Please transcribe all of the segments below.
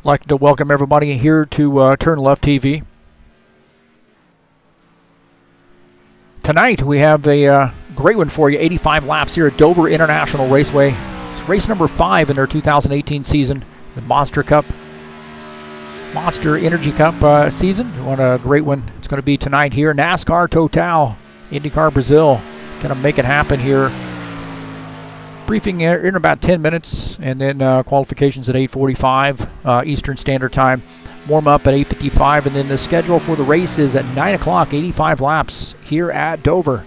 Like to welcome everybody here to TurnLeft TV. Tonight we have a great one for you. 85 laps here at Dover International Raceway. It's race number 5 in their 2018 season, the Monster Energy Cup season. What a great one it's going to be tonight here. NASCAR Total, IndyCar Brazil, going to make it happen here. Briefing in about 10 minutes, and then qualifications at 8:45 Eastern Standard Time. Warm up at 8:55, and then the schedule for the race is at 9 o'clock, 85 laps here at Dover.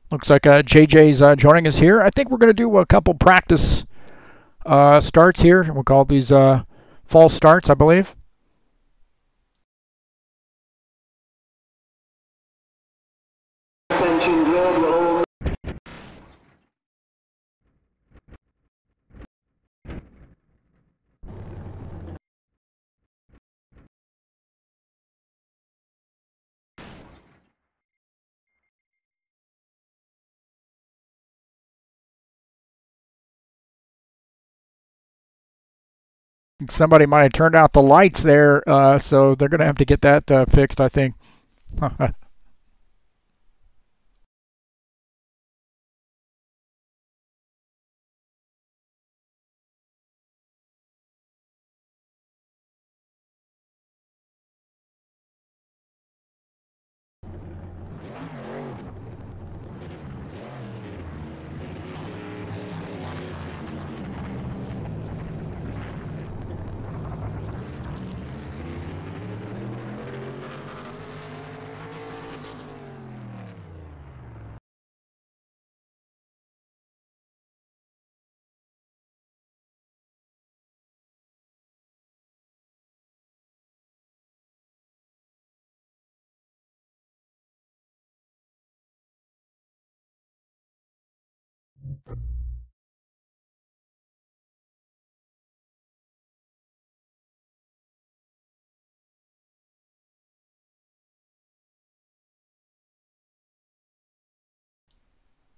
Looks like JJ's joining us here. I think we're going to do a couple practice starts here. We'll call these false starts, I believe. Somebody might have turned out the lights there, so they're going to have to get that fixed, I think.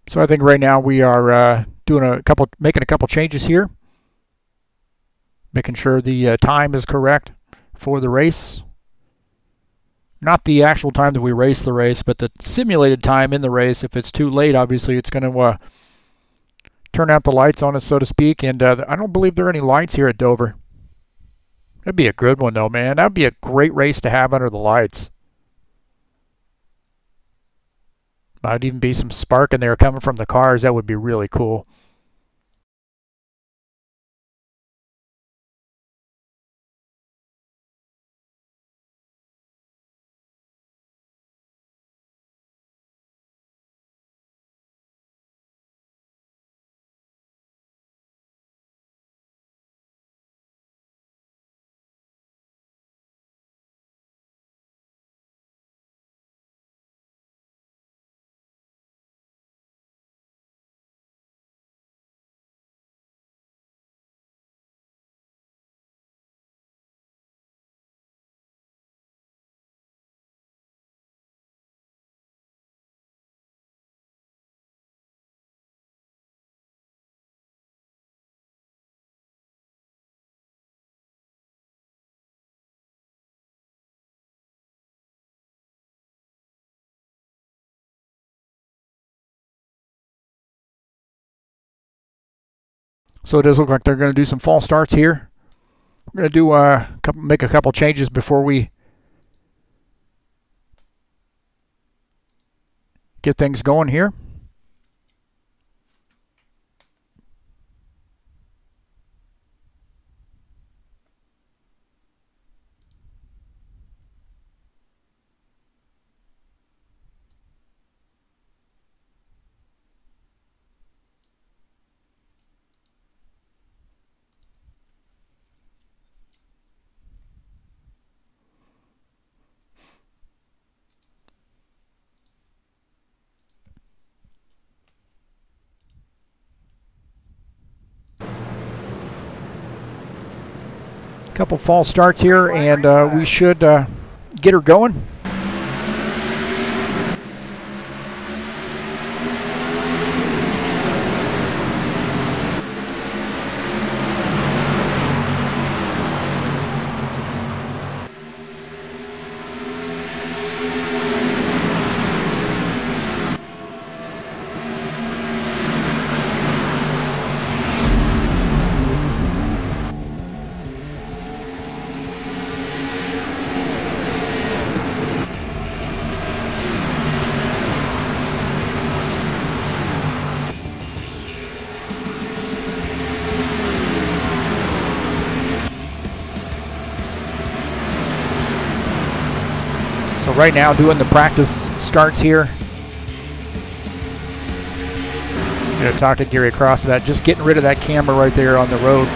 So I think right now we are making a couple changes here, making sure the time is correct for the race. Not the actual time that we race the race, but the simulated time in the race. If it's too late, obviously it's going to turn out the lights on us, so to speak. And I don't believe there are any lights here at Dover. That'd be a good one, though, man. That'd be a great race to have under the lights. Might even be some spark in there coming from the cars. That would be really cool. So it does look like they're going to do some false starts here. We're going to make a couple changes before we get things going here. Couple false starts here, and we should get her going. So right now doing the practice starts here. I'm going to talk to Gary Cross about just getting rid of that camera right there on the road.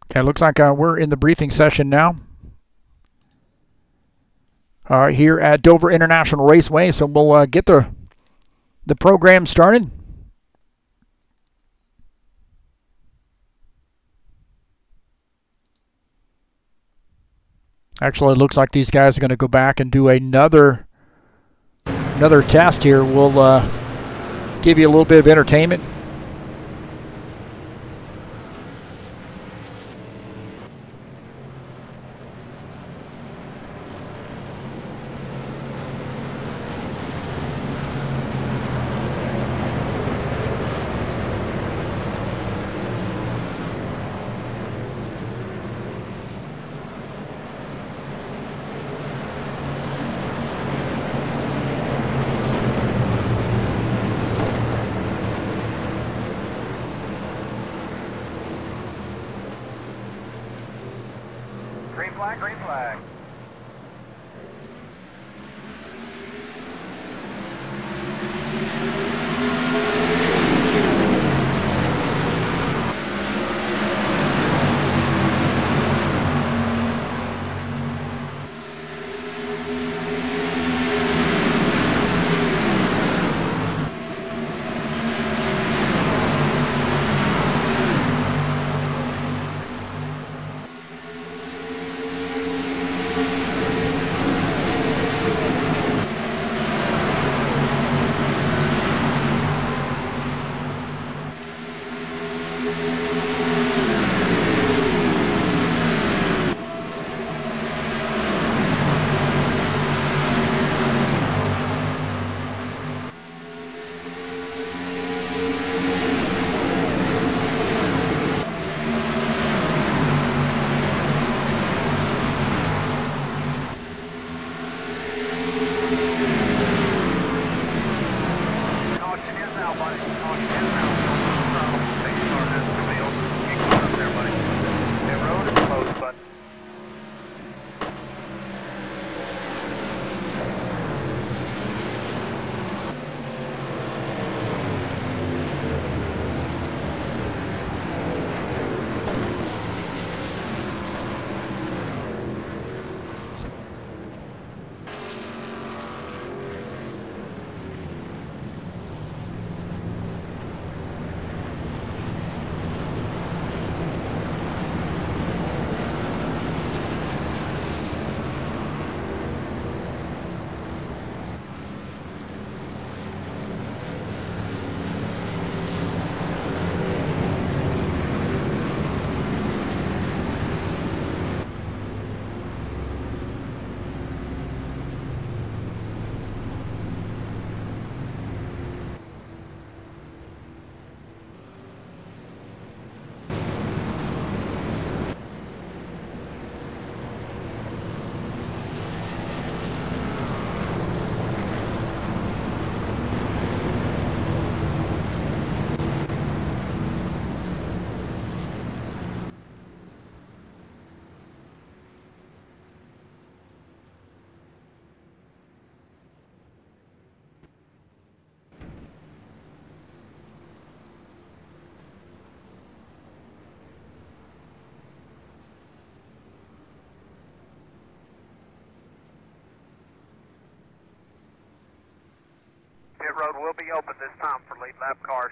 Okay, looks like we're in the briefing session now here at Dover International Raceway. So we'll get the program started. Actually, it looks like these guys are going to go back and do another test here. We'll give you a little bit of entertainment. Green flag, green flag. road will be open this time for lead lap cars.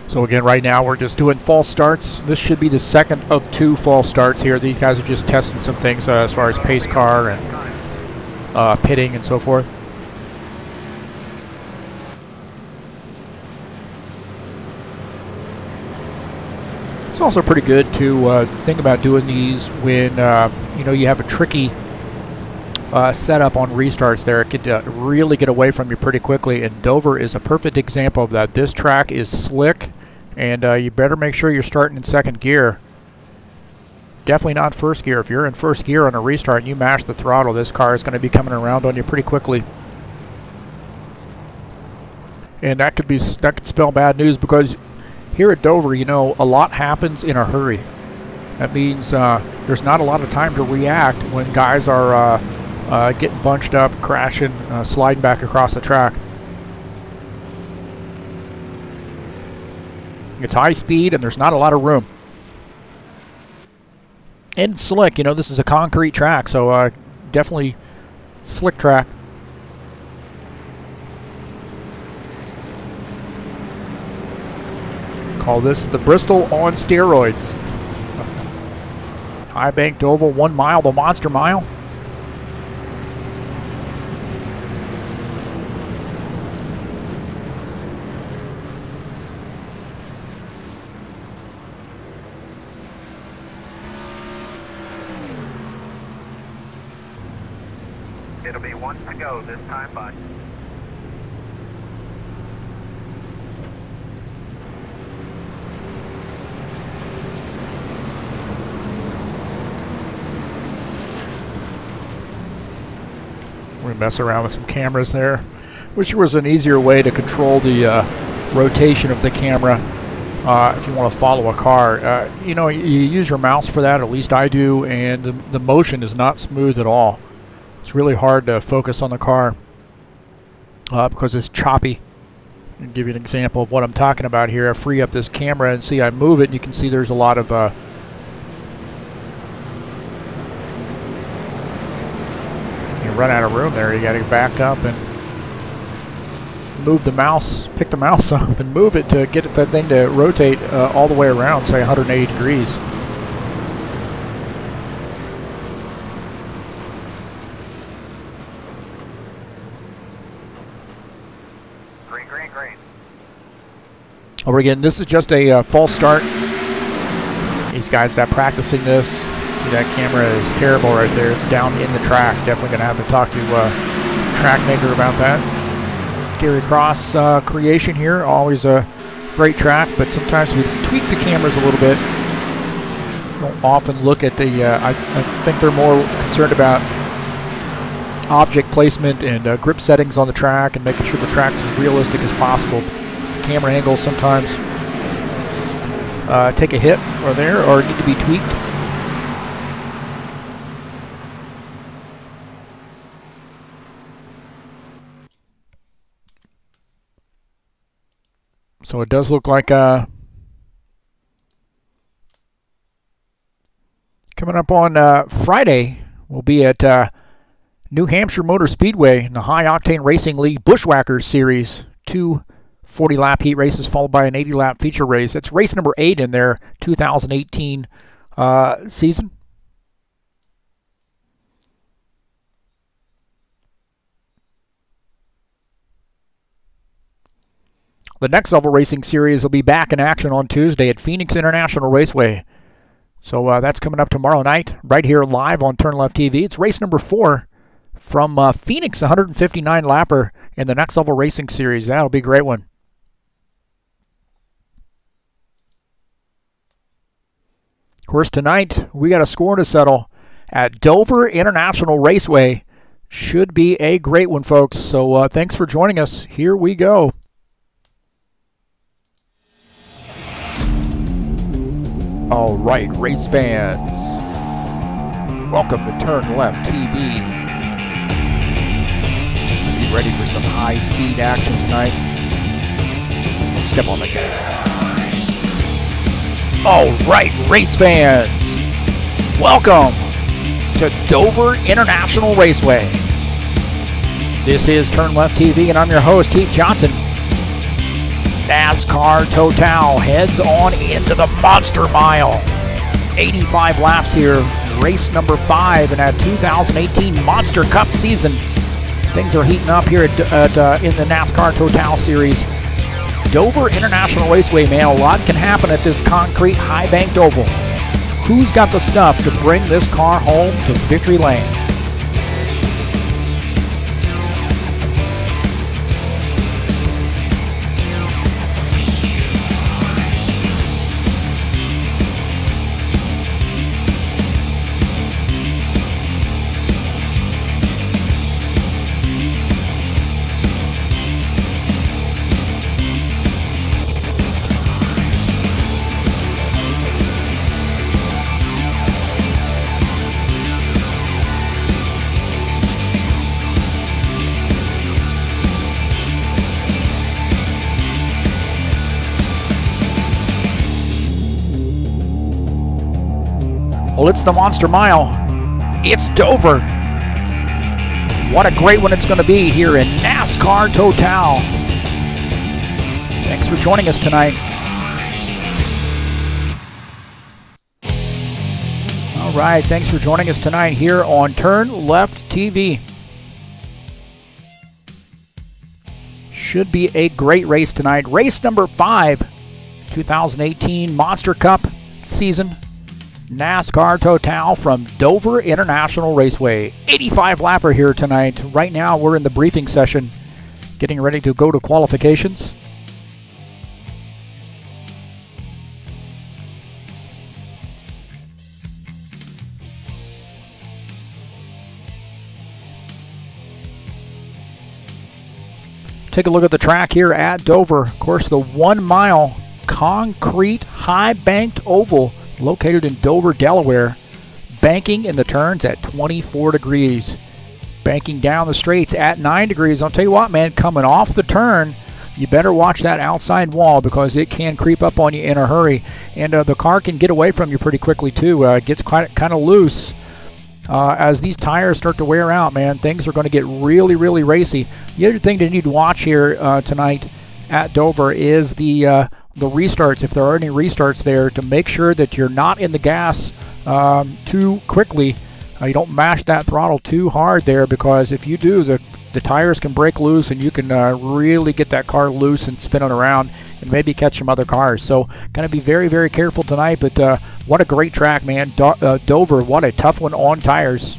So again, right now we're just doing false starts. This should be the second of 2 false starts here. These guys are just testing some things as far as pace car and pitting and so forth. It's also pretty good to think about doing these when you know, you have a tricky setup on restarts there. It could really get away from you pretty quickly, and Dover is a perfect example of that. This track is slick, and you better make sure you're starting in second gear. Definitely not first gear. If you're in first gear on a restart and you mash the throttle, this car is going to be coming around on you pretty quickly. And that could spell bad news, because here at Dover, you know, a lot happens in a hurry. That means there's not a lot of time to react when guys are getting bunched up, crashing, sliding back across the track. It's high speed and there's not a lot of room. And slick, you know, this is a concrete track, so definitely slick track. Call this the Bristol on steroids. High Bank Dover, 1 mile, the Monster Mile. It'll be 1 to go this time, bud. We're gonna mess around with some cameras there. Wish there was an easier way to control the rotation of the camera if you want to follow a car. You know, you use your mouse for that, at least I do, and the motion is not smooth at all. It's really hard to focus on the car because it's choppy. I'll give you an example of what I'm talking about here. I free up this camera and see I move it, and you can see there's a lot of you run out of room there. You got to back up and move the mouse, pick the mouse up and move it to get that thing to rotate all the way around, say 180 degrees. Green. Over again, this is just a false start. These guys that practicing this, see that camera is terrible right there. It's down in the track. Definitely going to have to talk to track maker about that. Gary Cross creation here, always a great track, but sometimes we tweak the cameras a little bit. Don't often look at the, I think they're more concerned about object placement and grip settings on the track and making sure the track's as realistic as possible. Camera angles sometimes take a hit or there, or need to be tweaked. So it does look like coming up on Friday, we'll be at New Hampshire Motor Speedway in the High Octane Racing League Bushwhackers Series. 2 40-lap heat races followed by an 80-lap feature race. It's race number 8 in their 2018 season. The Next Level Racing Series will be back in action on Tuesday at Phoenix International Raceway. So that's coming up tomorrow night, right here live on TurnLeft TV. It's race number 4 from Phoenix, 159 lapper in the Next Level Racing Series. That'll be a great one. Of course, tonight we got a score to settle at Dover International Raceway. Should be a great one, folks. So thanks for joining us. Here we go. All right, race fans, welcome to TurnLeft TV. Be ready for some high-speed action tonight. Let's step on the gas. All right, race fans, welcome to Dover International Raceway. This is TurnLeft TV, and I'm your host, Heath Johnson. NASCAR Total heads on into the Monster Mile. 85 laps here, race number 5 in that 2018 Monster Cup season. Things are heating up here in the NASCAR Total Series. Dover International Raceway, man, a lot can happen at this concrete high-banked oval. Who's got the stuff to bring this car home to victory lane? Well, it's the Monster Mile. It's Dover. What a great one it's going to be here in NASCAR Total. Thanks for joining us tonight. All right, thanks for joining us tonight here on TurnLeft TV. Should be a great race tonight. Race number 5, 2018 Monster Cup season. NASCAR Total from Dover International Raceway. 85 lapper here tonight. Right now we're in the briefing session, getting ready to go to qualifications. Take a look at the track here at Dover. Of course, the 1 mile concrete high banked oval located in Dover, Delaware. Banking in the turns at 24 degrees. Banking down the straights at 9 degrees. I'll tell you what, man, coming off the turn, you better watch that outside wall because it can creep up on you in a hurry. And the car can get away from you pretty quickly, too. It gets kind of loose. As these tires start to wear out, man, things are going to get really, really racy. The other thing that you need to watch here tonight at Dover is the restarts, if there are any restarts there, to make sure that you're not in the gas too quickly. You don't mash that throttle too hard there, because if you do, the tires can break loose and you can really get that car loose and spinning around and maybe catch some other cars. So gotta be very, very careful tonight, but what a great track, man. Dover, what a tough one on tires.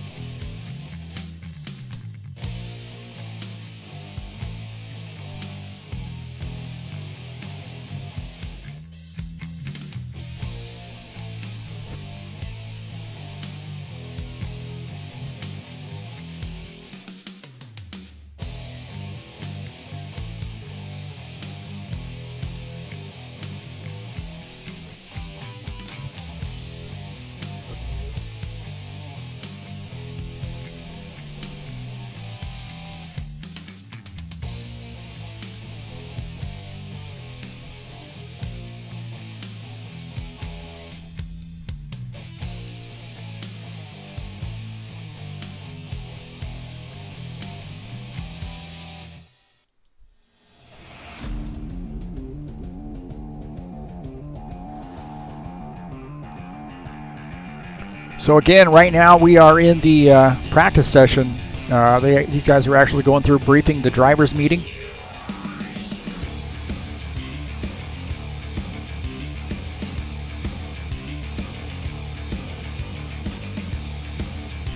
So again, right now we are in the practice session. These guys are actually going through briefing the drivers' meeting.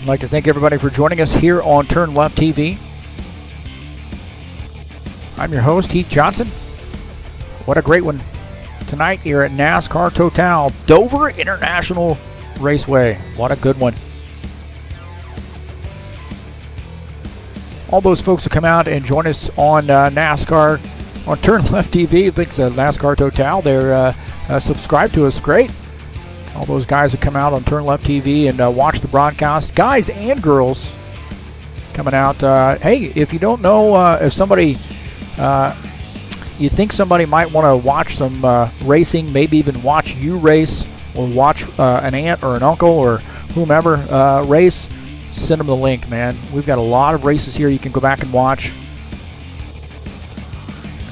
I'd like to thank everybody for joining us here on TurnLeft TV. I'm your host, Heath Johnson. What a great one tonight here at NASCAR Total, Dover International Raceway. What a good one. All those folks who come out and join us on NASCAR, on TurnLeft TV, thanks to NASCAR Total, they're subscribed to us. Great. All those guys that come out on TurnLeft TV and watch the broadcast, guys and girls coming out. Hey, if you don't know, if somebody, you think somebody might want to watch some racing, maybe even watch you race, or watch an aunt or an uncle or whomever race, send them the link, man. We've got a lot of races here you can go back and watch.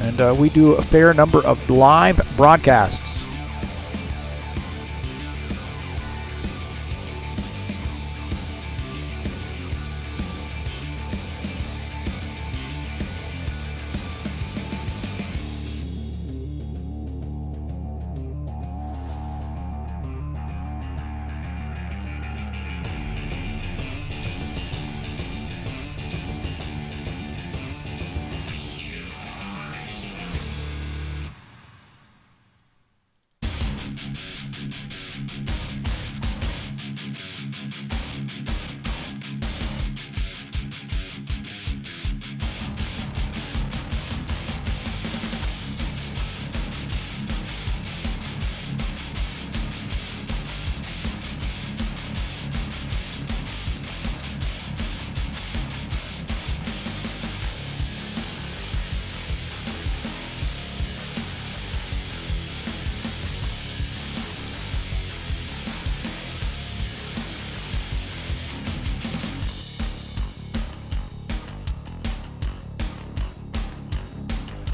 And we do a fair number of live broadcasts.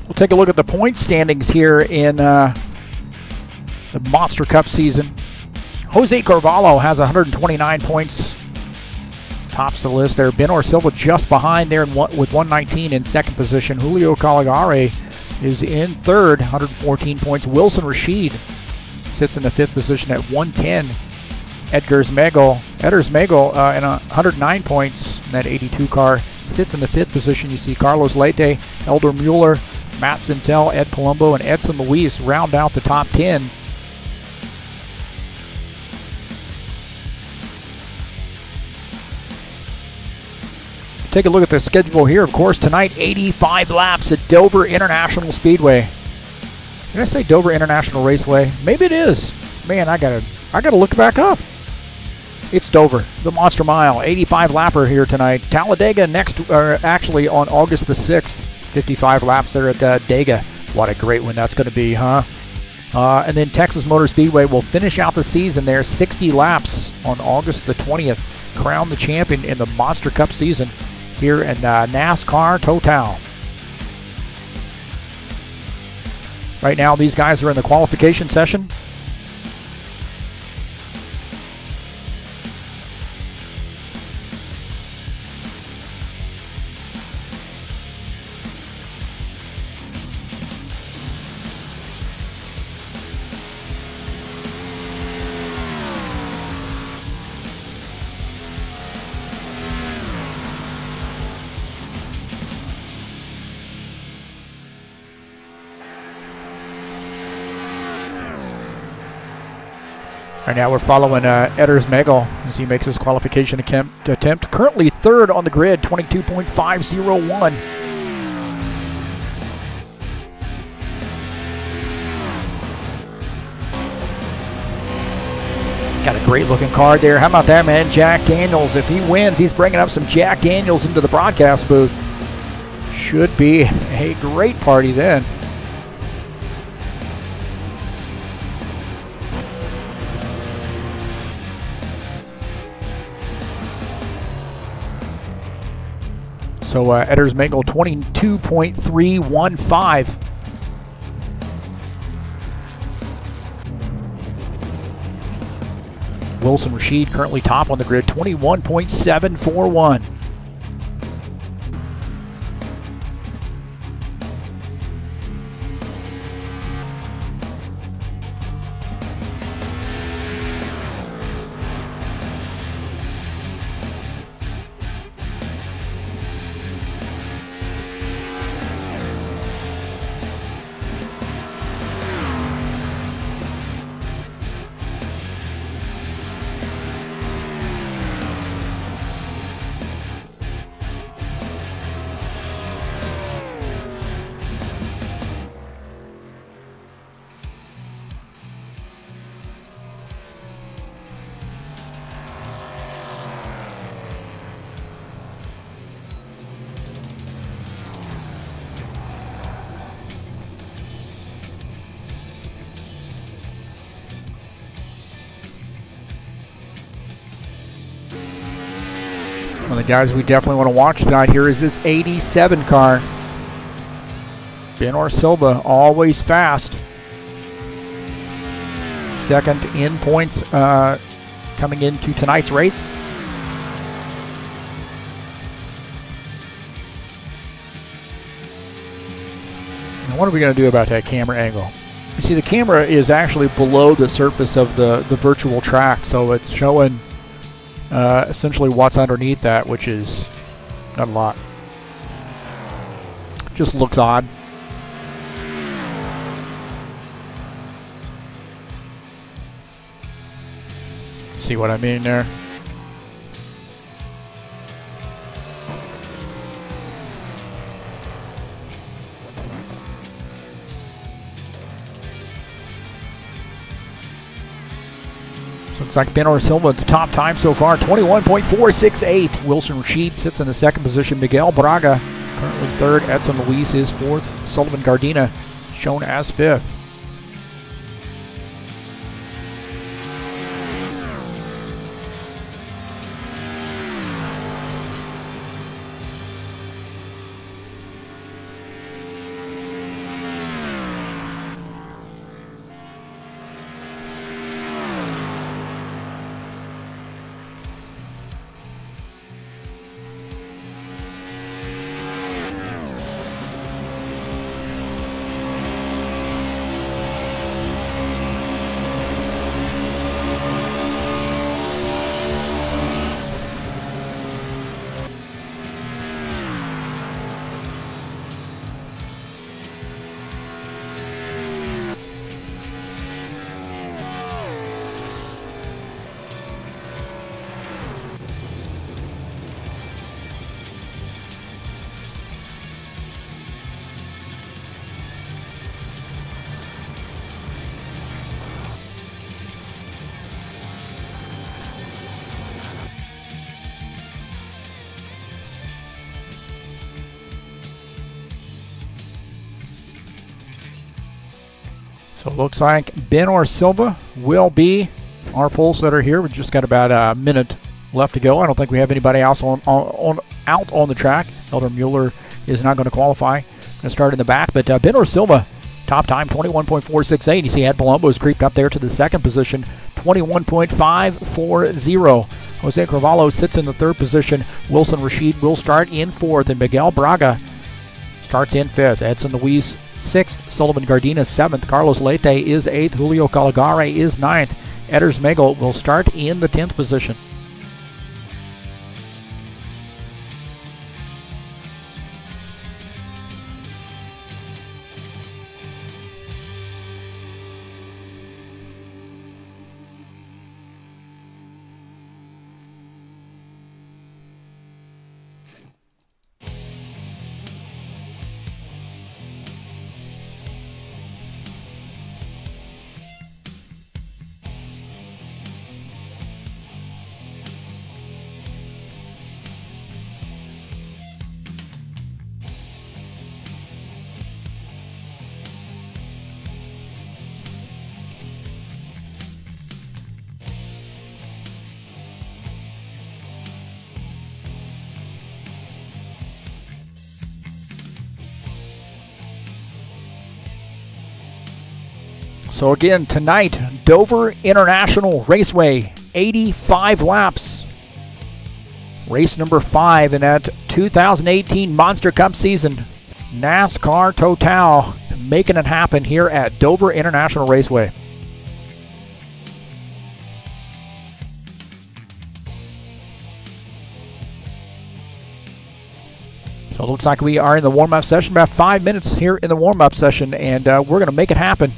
We'll take a look at the point standings here in the Monster Cup season. Jose Carvalho has 129 points. Tops the list there. Benor Silva just behind there with 119 in second position. Julio Caligari is in third, 114 points. Wilson Rashid sits in the fifth position at 110. Edgar Zmagel in 109 points in that 82 car, sits in the fifth position. You see Carlos Leite, Elder Mueller, Matt Sintel, Ed Palumbo, and Edson Luis round out the top 10. Take a look at the schedule here. Of course, tonight, 85 laps at Dover International Speedway. Did I say Dover International Raceway? Maybe it is. Man, I gotta look back up. It's Dover, the Monster Mile, 85 lapper here tonight. Talladega next, actually on August the 6th. 55 laps there at Dega. What a great one that's going to be, huh? And then Texas Motor Speedway will finish out the season there, 60 laps on August the 20th. Crown the champion in the Monster Cup season here in NASCAR Total. Right now, these guys are in the qualification session. Right now we're following Edgar Zmagel as he makes his qualification attempt. Currently third on the grid, 22.501. Got a great looking car there. How about that, man? Jack Daniels. If he wins, he's bringing up some Jack Daniels into the broadcast booth. Should be a great party then. So Edgar Zmagel 22.315. Wilson Rashid currently top on the grid, 21.741. One of the guys we definitely want to watch tonight here is this 87 car. Ben Silva, always fast. Second in points coming into tonight's race. Now what are we going to do about that camera angle? You see, the camera is actually below the surface of the virtual track, so it's showing essentially what's underneath that, which is not a lot. Just looks odd. See what I mean there? So looks like Ben Silva at the top time so far, 21.468. Wilson Rashid sits in the second position. Miguel Braga currently third. Edson Luis is fourth. Sullivan Gardena shown as fifth. So it looks like Ben Silva will be our pole setter here. We've just got about a minute left to go. I don't think we have anybody else out on the track. Elder Mueller is not going to qualify. Going to start in the back, but Ben Silva, top time 21.468. You see Ed Palumbo's creeped up there to the second position, 21.540. Jose Carvalho sits in the third position. Wilson Rashid will start in fourth, and Miguel Braga starts in fifth. Edson Luis sixth. Sullivan Gardena seventh. Carlos Leite is eighth. Julio Caligare is ninth. Edders Megel will start in the 10th position. So again, tonight, Dover International Raceway, 85 laps. Race number 5 in that 2018 Monster Cup season. NASCAR Total making it happen here at Dover International Raceway. So it looks like we are in the warm-up session, about 5 minutes here in the warm-up session, and we're going to make it happen.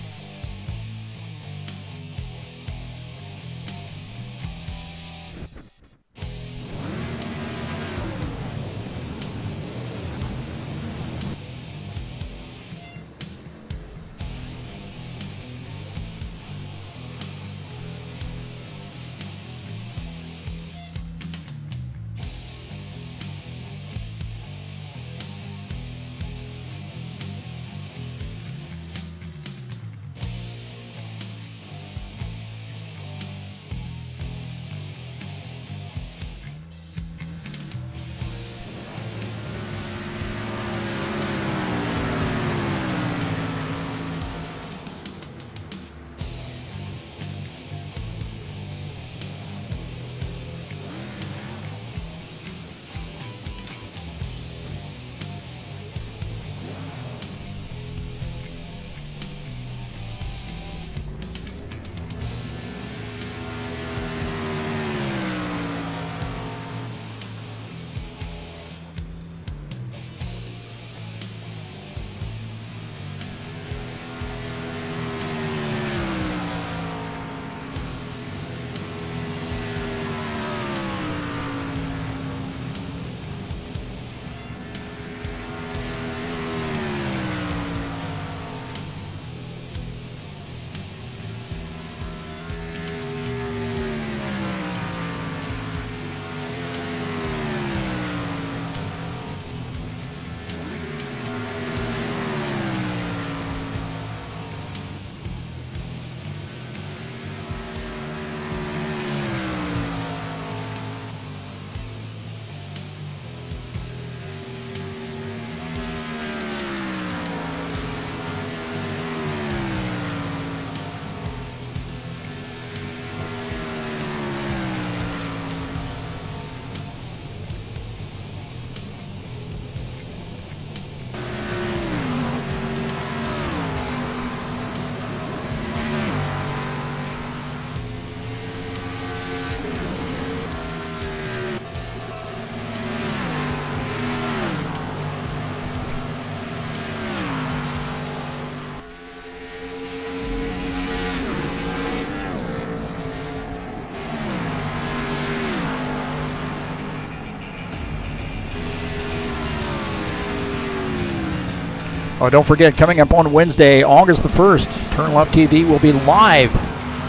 Oh, don't forget, coming up on Wednesday, August the 1st, TurnLeft TV will be live,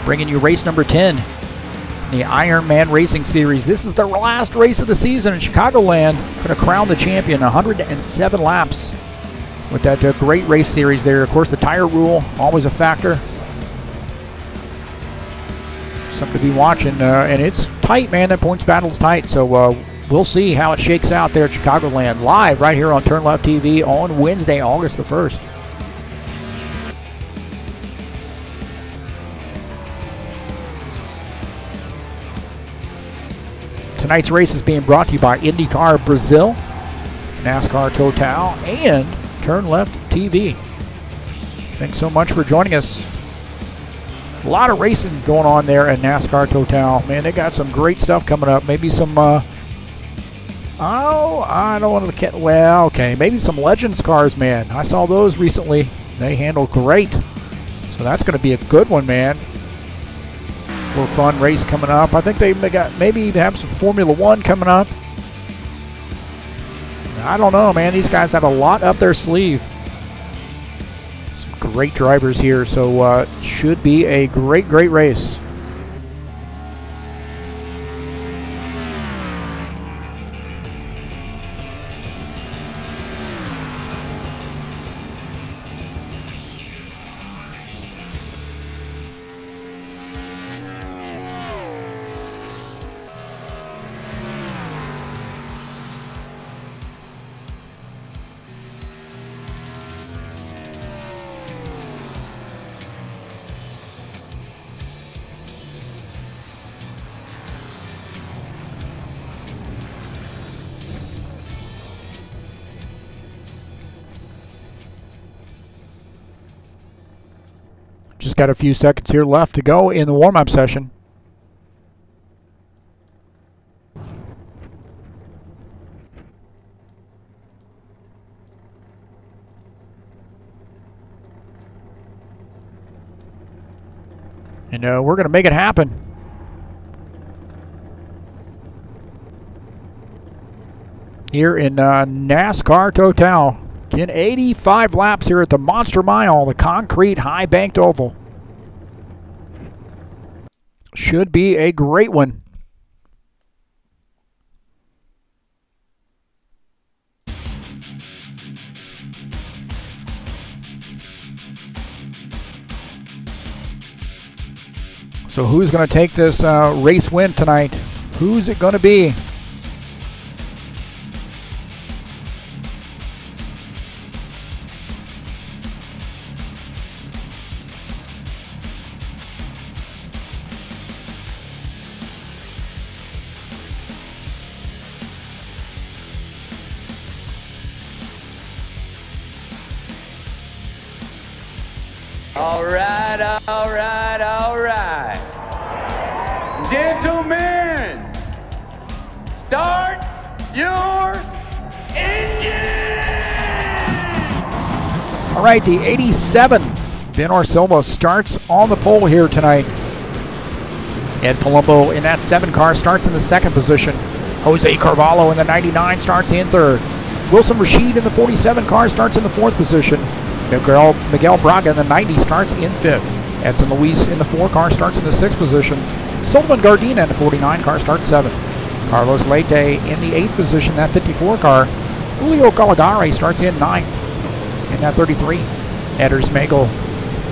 bringing you race number 10, the Ironman Racing Series. This is the last race of the season in Chicagoland. Going to crown the champion, 107 laps with that great race series there. Of course, the tire rule, always a factor. Something to be watching, and it's tight, man. That points battle's tight, so we'll see how it shakes out there at Chicagoland, live right here on TurnLeft TV on Wednesday, August the 1st. Tonight's race is being brought to you by IndyCar Brazil, NASCAR Total, and TurnLeft TV. Thanks so much for joining us. A lot of racing going on there at NASCAR Total. Man, they got some great stuff coming up. Maybe some, I don't want to get, well, okay, maybe some Legends cars, man. I saw those recently. They handled great. So that's going to be a good one, man. A little fun race coming up. I think they got, maybe they have some Formula One coming up. I don't know, man. These guys have a lot up their sleeve. Some great drivers here, so should be a great race. Just got a few seconds here left to go in the warm-up session. And we're going to make it happen. Here in NASCAR Total. Again, 85 laps here at the Monster Mile, the concrete high-banked oval. Should be a great one. So who's going to take this race win tonight? Who's it going to be? All right, all right, all right. Gentlemen, start your engine! All right, the 87, Ben Silva starts on the pole here tonight. Ed Palumbo in that 7 car starts in the 2nd position. Jose Carvalho in the 99 starts in 3rd. Wilson Rashid in the 47 car starts in the 4th position. Miguel Braga in the 90 starts in 5th. Edson Luis in the 4 car starts in the 6th position. Sullivan Gardena in the 49 car starts 7th. Carlos Leite in the 8th position, that 54 car. Julio Caligari starts in 9th in that 33. Eder Smagel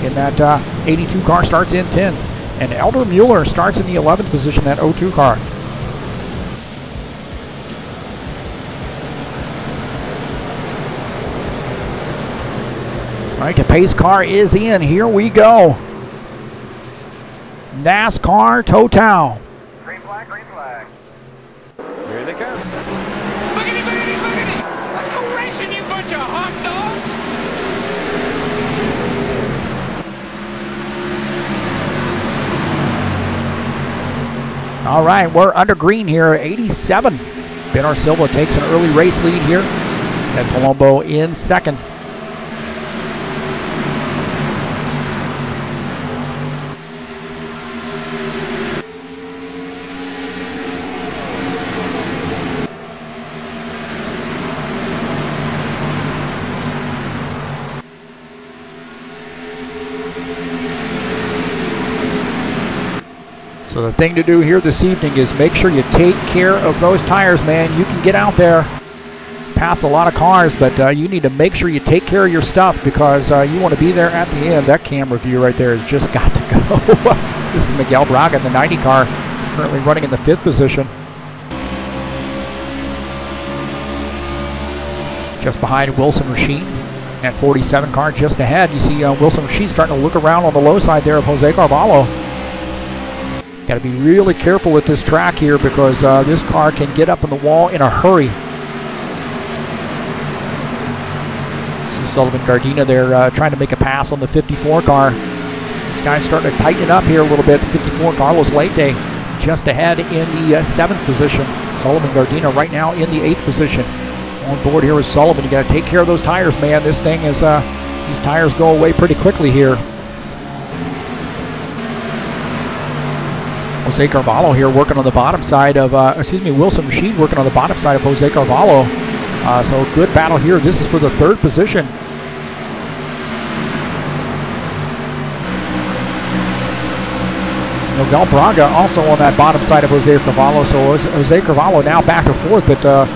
in that 82 car starts in 10th. And Elder Mueller starts in the 11th position, that 02 car. All right, the pace car is in. Here we go. NASCAR Total. Green flag, green flag. Here they come. Boogity, boogity, boogity! Let's go racing, you bunch of hot dogs! All right, we're under green here, 87. Ben Silva takes an early race lead here. Ed Palumbo in 2nd. So the thing to do here this evening is make sure you take care of those tires, man. You can get out there, pass a lot of cars, but you need to make sure you take care of your stuff because you want to be there at the end. That camera view right there has just got to go. This is Miguel Braga in the 90 car, currently running in the 5th position. Just behind Wilson Rashid at 47 car just ahead. You see Wilson Rashid starting to look around on the low side there of Jose Carvalho. Got to be really careful with this track here because this car can get up in the wall in a hurry. See Sullivan Gardena there trying to make a pass on the 54 car. This guy's starting to tighten it up here a little bit. The 54 Carlos Leite just ahead in the 7th position. Sullivan Gardena right now in the 8th position. On board here with Sullivan. You got to take care of those tires, man. This thing is, these tires go away pretty quickly here. Jose Carvalho here working on the bottom side of, Wilson Rashid working on the bottom side of Jose Carvalho. So good battle here. This is for the 3rd position. Miguel Braga also on that bottom side of Jose Carvalho. So Jose Carvalho now back to 4th, but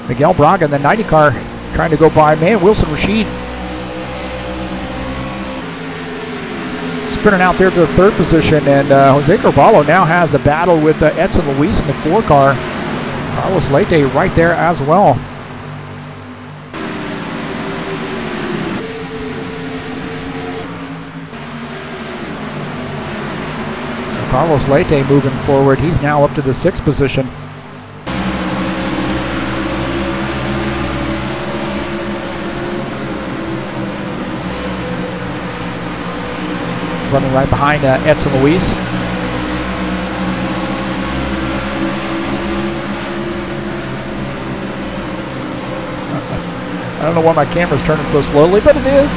Miguel Braga in the 90 car trying to go by, man, Wilson Rashid. Sprinting out there to the 3rd position, and Jose Carvalho now has a battle with Edson Luis in the 4 car. Carlos Leite right there as well. So Carlos Leite moving forward. He's now up to the 6th position. Running right behind Edson Luis. I don't know why my camera's turning so slowly, but it is.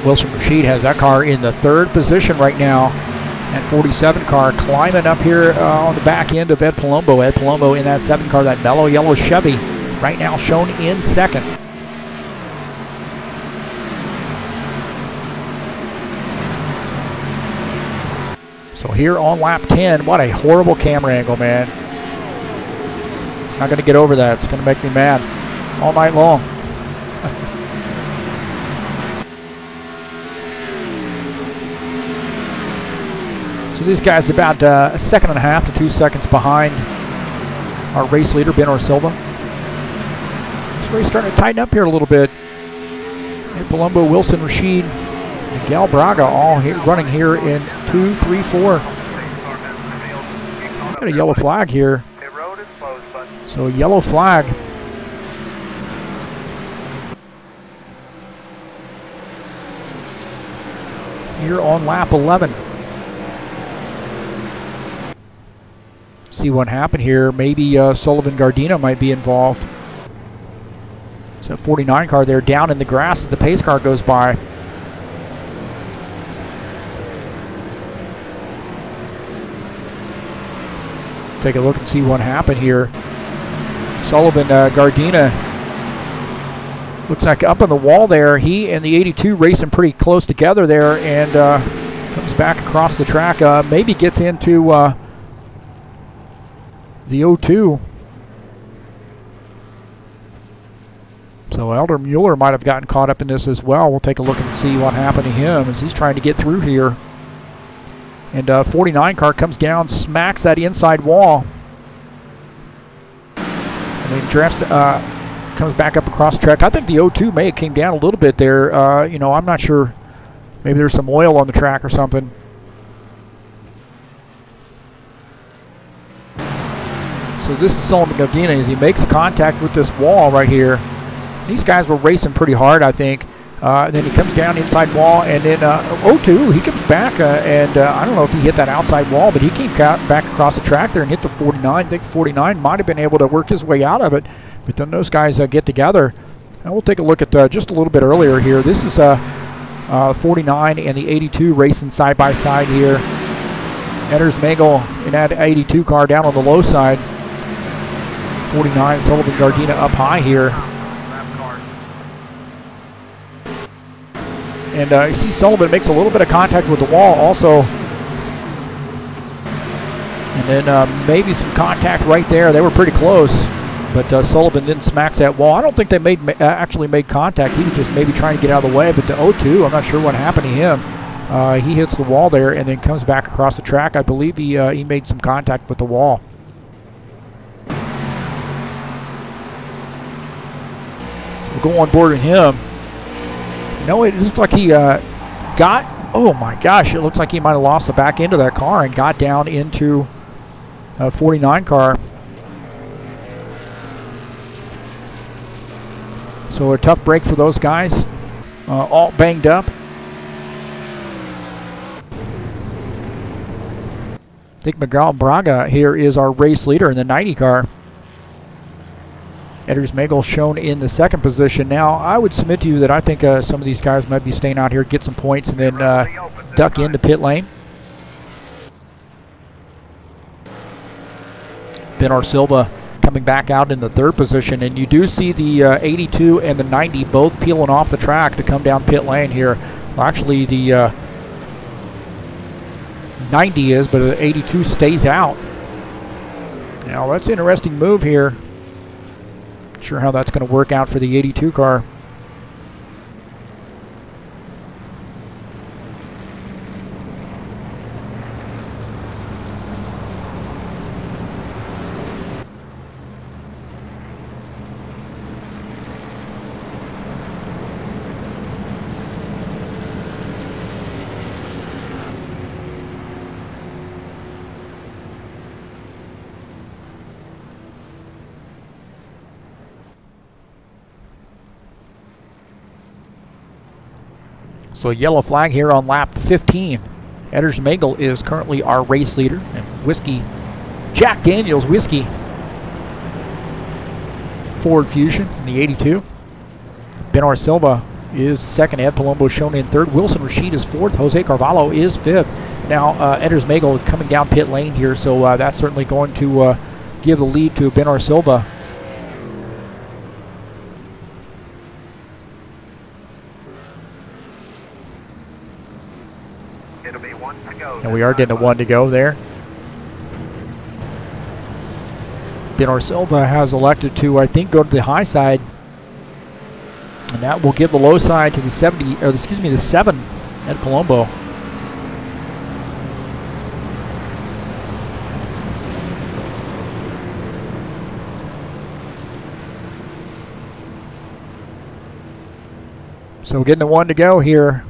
Wilson Rashid has that car in the 3rd position right now. That 47 car climbing up here on the back end of Ed Palumbo. Ed Palumbo in that 7 car, that mellow yellow Chevy, right now shown in 2nd. So here on lap 10, what a horrible camera angle, man. Not going to get over that. It's going to make me mad all night long. So these guys about a 1.5 to 2 seconds behind our race leader, Ben Silva. This race starting to tighten up here a little bit. And Palumbo, Wilson Rashid, Miguel Braga all here, running here in 2, 3, 4. Got a yellow flag here. So yellow flag. Here on lap 11. See what happened here. Maybe Sullivan Gardena might be involved. So 49 car there down in the grass as the pace car goes by. Take a look and see what happened here. Sullivan Gardena looks like up on the wall there. He and the 82 racing pretty close together there, and comes back across the track. Maybe gets into the 02. So Elder Mueller might have gotten caught up in this as well. We'll take a look and see what happened to him as he's trying to get through here. And 49 car comes down, smacks that inside wall. And then drafts, comes back up across the track. I think the 02 may have came down a little bit there. You know, I'm not sure. Maybe there's some oil on the track or something. So this is Sullivan Gardena as he makes contact with this wall right here. These guys were racing pretty hard, I think. Then he comes down inside wall, and then 02, he comes back, and I don't know if he hit that outside wall, but he came back across the track there and hit the 49. I think 49 might have been able to work his way out of it, but then those guys get together. And we'll take a look at just a little bit earlier here. This is 49 and the 82 racing side by side here. Enters Magel in that 82 car down on the low side. 49, Sullivan Gardena up high here. And you see Sullivan makes a little bit of contact with the wall also. And then maybe some contact right there. They were pretty close. But Sullivan then smacks that wall. I don't think they actually made contact. He was just maybe trying to get out of the way. But the 0-2, I'm not sure what happened to him. He hits the wall there and then comes back across the track. I believe he made some contact with the wall. We'll go on board with him. No, it looks like he got, oh my gosh, it looks like he might have lost the back end of that car and got down into a 49 car. So a tough break for those guys, all banged up. I think Miguel Braga here is our race leader in the 90 car. Eders Magel shown in the second position. Now, I would submit to you that I think some of these guys might be staying out here, get some points, and then duck into pit lane. Benar Silva coming back out in the third position, and you do see the 82 and the 90 both peeling off the track to come down pit lane here. Well, actually, the 90 is, but the 82 stays out. Now, that's an interesting move here. Not sure how that's going to work out for the 82 car. So yellow flag here on lap 15. Eders Magel is currently our race leader, and Whiskey, Jack Daniels Whiskey, Ford Fusion in the 82. Benar Silva is second. Ed Palumbo shown in third. Wilson Rashid is fourth. Jose Carvalho is fifth. Now Eders Magel coming down pit lane here, so that's certainly going to give the lead to Benar Silva. And we are getting a 1 to go there. Benar Silva has elected to, I think, go to the high side. And that will give the low side to the 70, or excuse me, the 7 at Palumbo. So we're getting a 1 to go here.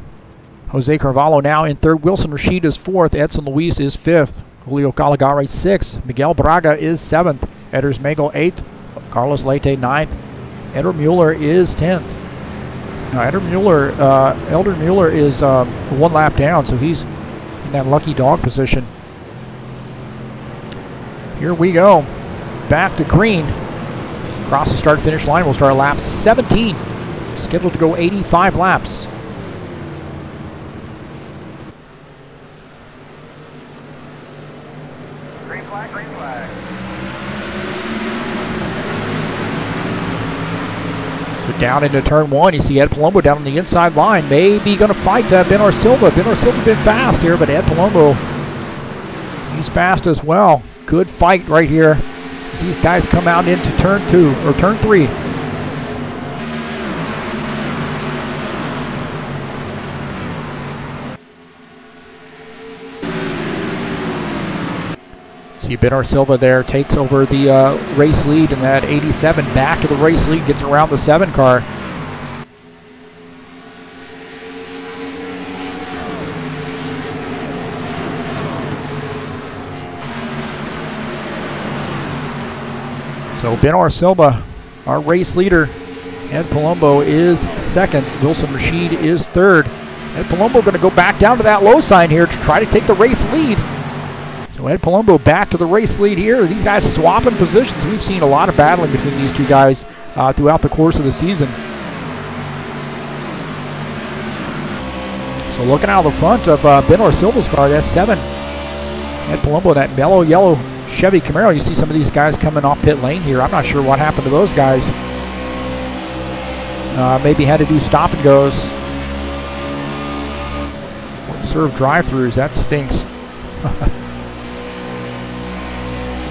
Jose Carvalho now in third. Wilson Rashid is fourth. Edson Luis is fifth. Julio Caligari sixth. Miguel Braga is seventh. Eders Magel eighth. Carlos Leite ninth. Eder Mueller is 10th. Now Elder Mueller is 1 lap down, so he's in that lucky dog position. Here we go. Back to green. Across the start-finish line, we'll start lap 17. Scheduled to go 85 laps. Green flag, green flag. So down into turn 1, you see Ed Palumbo down on the inside line. Maybe going to fight Benar Silva. Benar Silva's been fast here, but Ed Palumbo, he's fast as well. Good fight right here as these guys come out into turn 2, or turn 3. See Benar Silva there takes over the race lead in that 87. Back to the race lead, gets around the 7 car. So Benar Silva, our race leader. Ed Palumbo is second. Wilson Rashid is third. Ed Palumbo going to go back down to that low sign here to try to take the race lead. So Ed Palumbo back to the race lead here. These guys swapping positions. We've seen a lot of battling between these two guys throughout the course of the season. So looking out of the front of Benar Silva's car, that's 7. Ed Palumbo, that mellow yellow Chevy Camaro. You see some of these guys coming off pit lane here. I'm not sure what happened to those guys. Maybe had to do stop and goes. Serve drive-throughs, that stinks.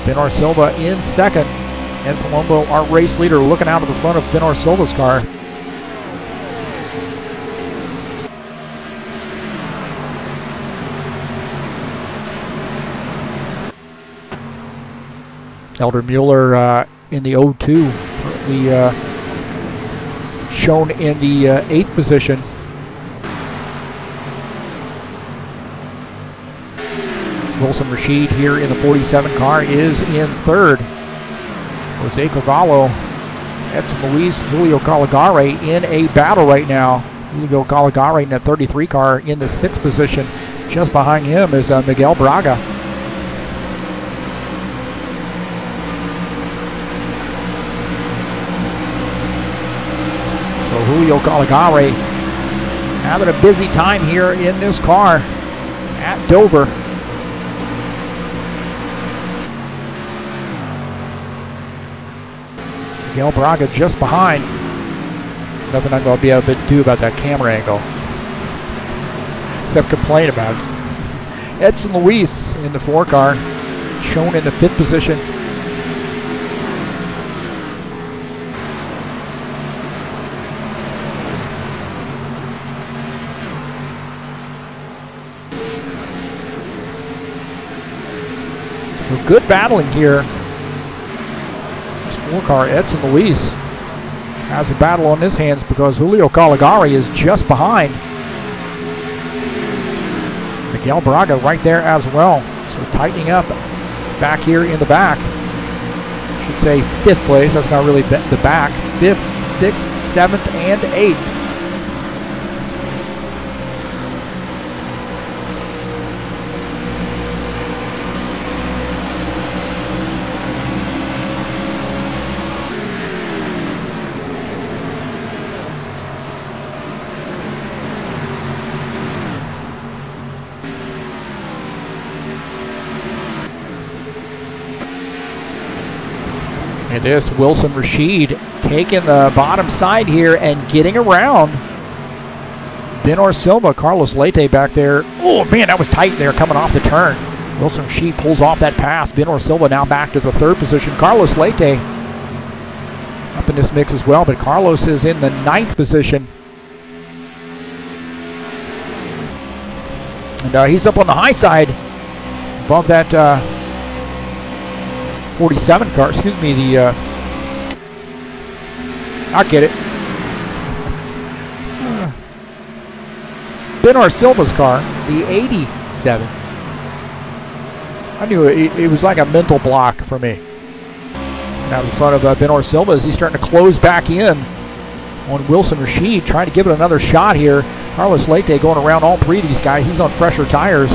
Benor Silva in second. Ed Palumbo, our race leader, looking out of the front of Benor Silva's car. Elder Mueller in the 0-2, shown in the 8th position. Wilson Rashid here in the 47 car is in 3rd. Jose Carvalho, Edson Luis, Julio Caligari in a battle right now. Julio Caligari in the 33 car in the 6th position. Just behind him is Miguel Braga. Julio Caligari having a busy time here in this car at Dover. Miguel Braga just behind. Nothing I'm going to be able to do about that camera angle, except complain about it. Edson Luis in the 4 car, shown in the 5th position. So good battling here. This 4 car, Edson Luis, has a battle on his hands because Julio Caligari is just behind. Miguel Braga right there as well. So tightening up back here in the back. Should say 5th place. That's not really the back. 5th, 6th, 7th, and 8th. And this Wilson Rashid taking the bottom side here and getting around Benor Silva. Carlos Leite back there. Oh man, that was tight there coming off the turn. Wilson Rashid pulls off that pass. Benor Silva now back to the 3rd position. Carlos Leite up in this mix as well, but Carlos is in the 9th position. And he's up on the high side above that 47 car, excuse me, I'll get it. Benor Silva's car, the 87. I knew it was like a mental block for me. Now in front of Benor Silva as he's starting to close back in on Wilson Rashid, trying to give it another shot here. Carlos Leite going around all 3 of these guys. He's on fresher tires.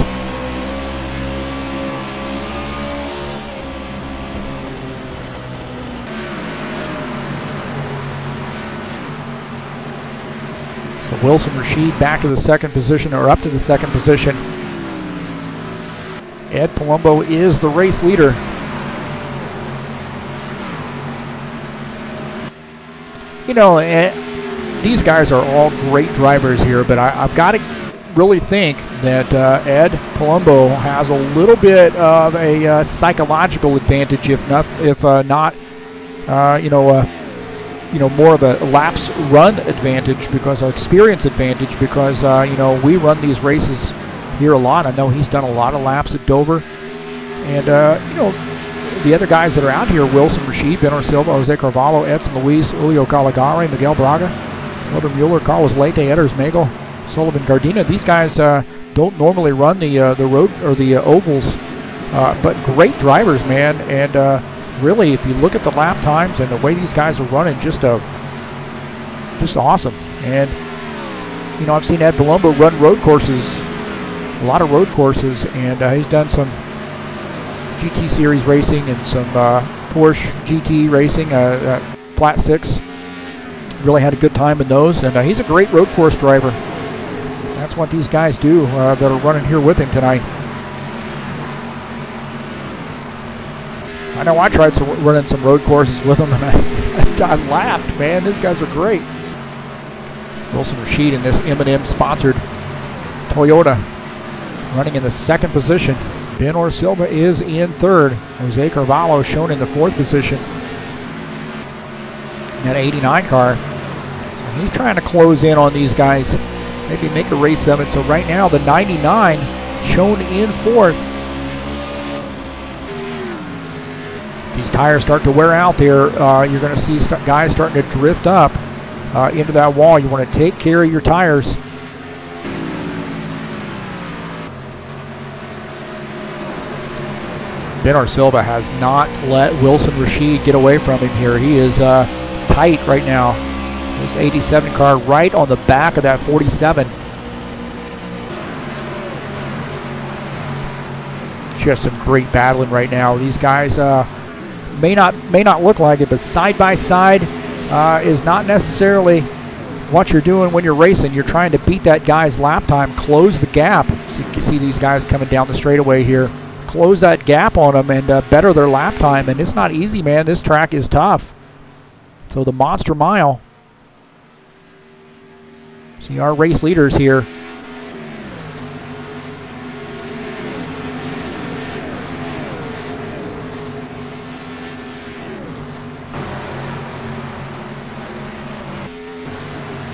So Wilson Rashid back to the 2nd position, or up to the 2nd position. Ed Palumbo is the race leader. You know, these guys are all great drivers here, but I've got to really think that Ed Palumbo has a little bit of a psychological advantage, if not, more of a laps run advantage, because our experience advantage, because we run these races here a lot. I know he's done a lot of laps at Dover, and the other guys that are out here: Wilson Rashid, Benor Silva, Jose Carvalho, Edson Luis, Julio Caligari, Miguel Braga, Elder Mueller, Carlos Leite, Edders Magel, Sullivan Gardena. These guys don't normally run the road or the ovals, but great drivers, man, and. Really, if you look at the lap times and the way these guys are running, just awesome. And I've seen Ed Palumbo run road courses, a lot of road courses, and he's done some GT Series racing and some Porsche GT racing, flat 6. Really had a good time in those, and he's a great road course driver. That's what these guys do that are running here with him tonight. I know I tried running some road courses with him, and I got lapped, man. These guys are great. Wilson Rashid in this M&M sponsored Toyota running in the 2nd position. Benor Silva is in 3rd. Jose Carvalho shown in the 4th position. That 89 car. And he's trying to close in on these guys. Maybe make a race of it. So right now the 99 shown in 4th. These tires start to wear out there. You're going to see guys starting to drift up into that wall. You want to take care of your tires. Benor Silva has not let Wilson Rashid get away from him here. He is tight right now. This 87 car right on the back of that 47. Just some great battling right now. These guys may not look like it, but side by side is not necessarily what you're doing when you're racing. You're trying to beat that guy's lap time, close the gap. So you can see these guys coming down the straightaway here. Close that gap on them and better their lap time. And it's not easy, man. This track is tough. So the Monster Mile. See our race leaders here.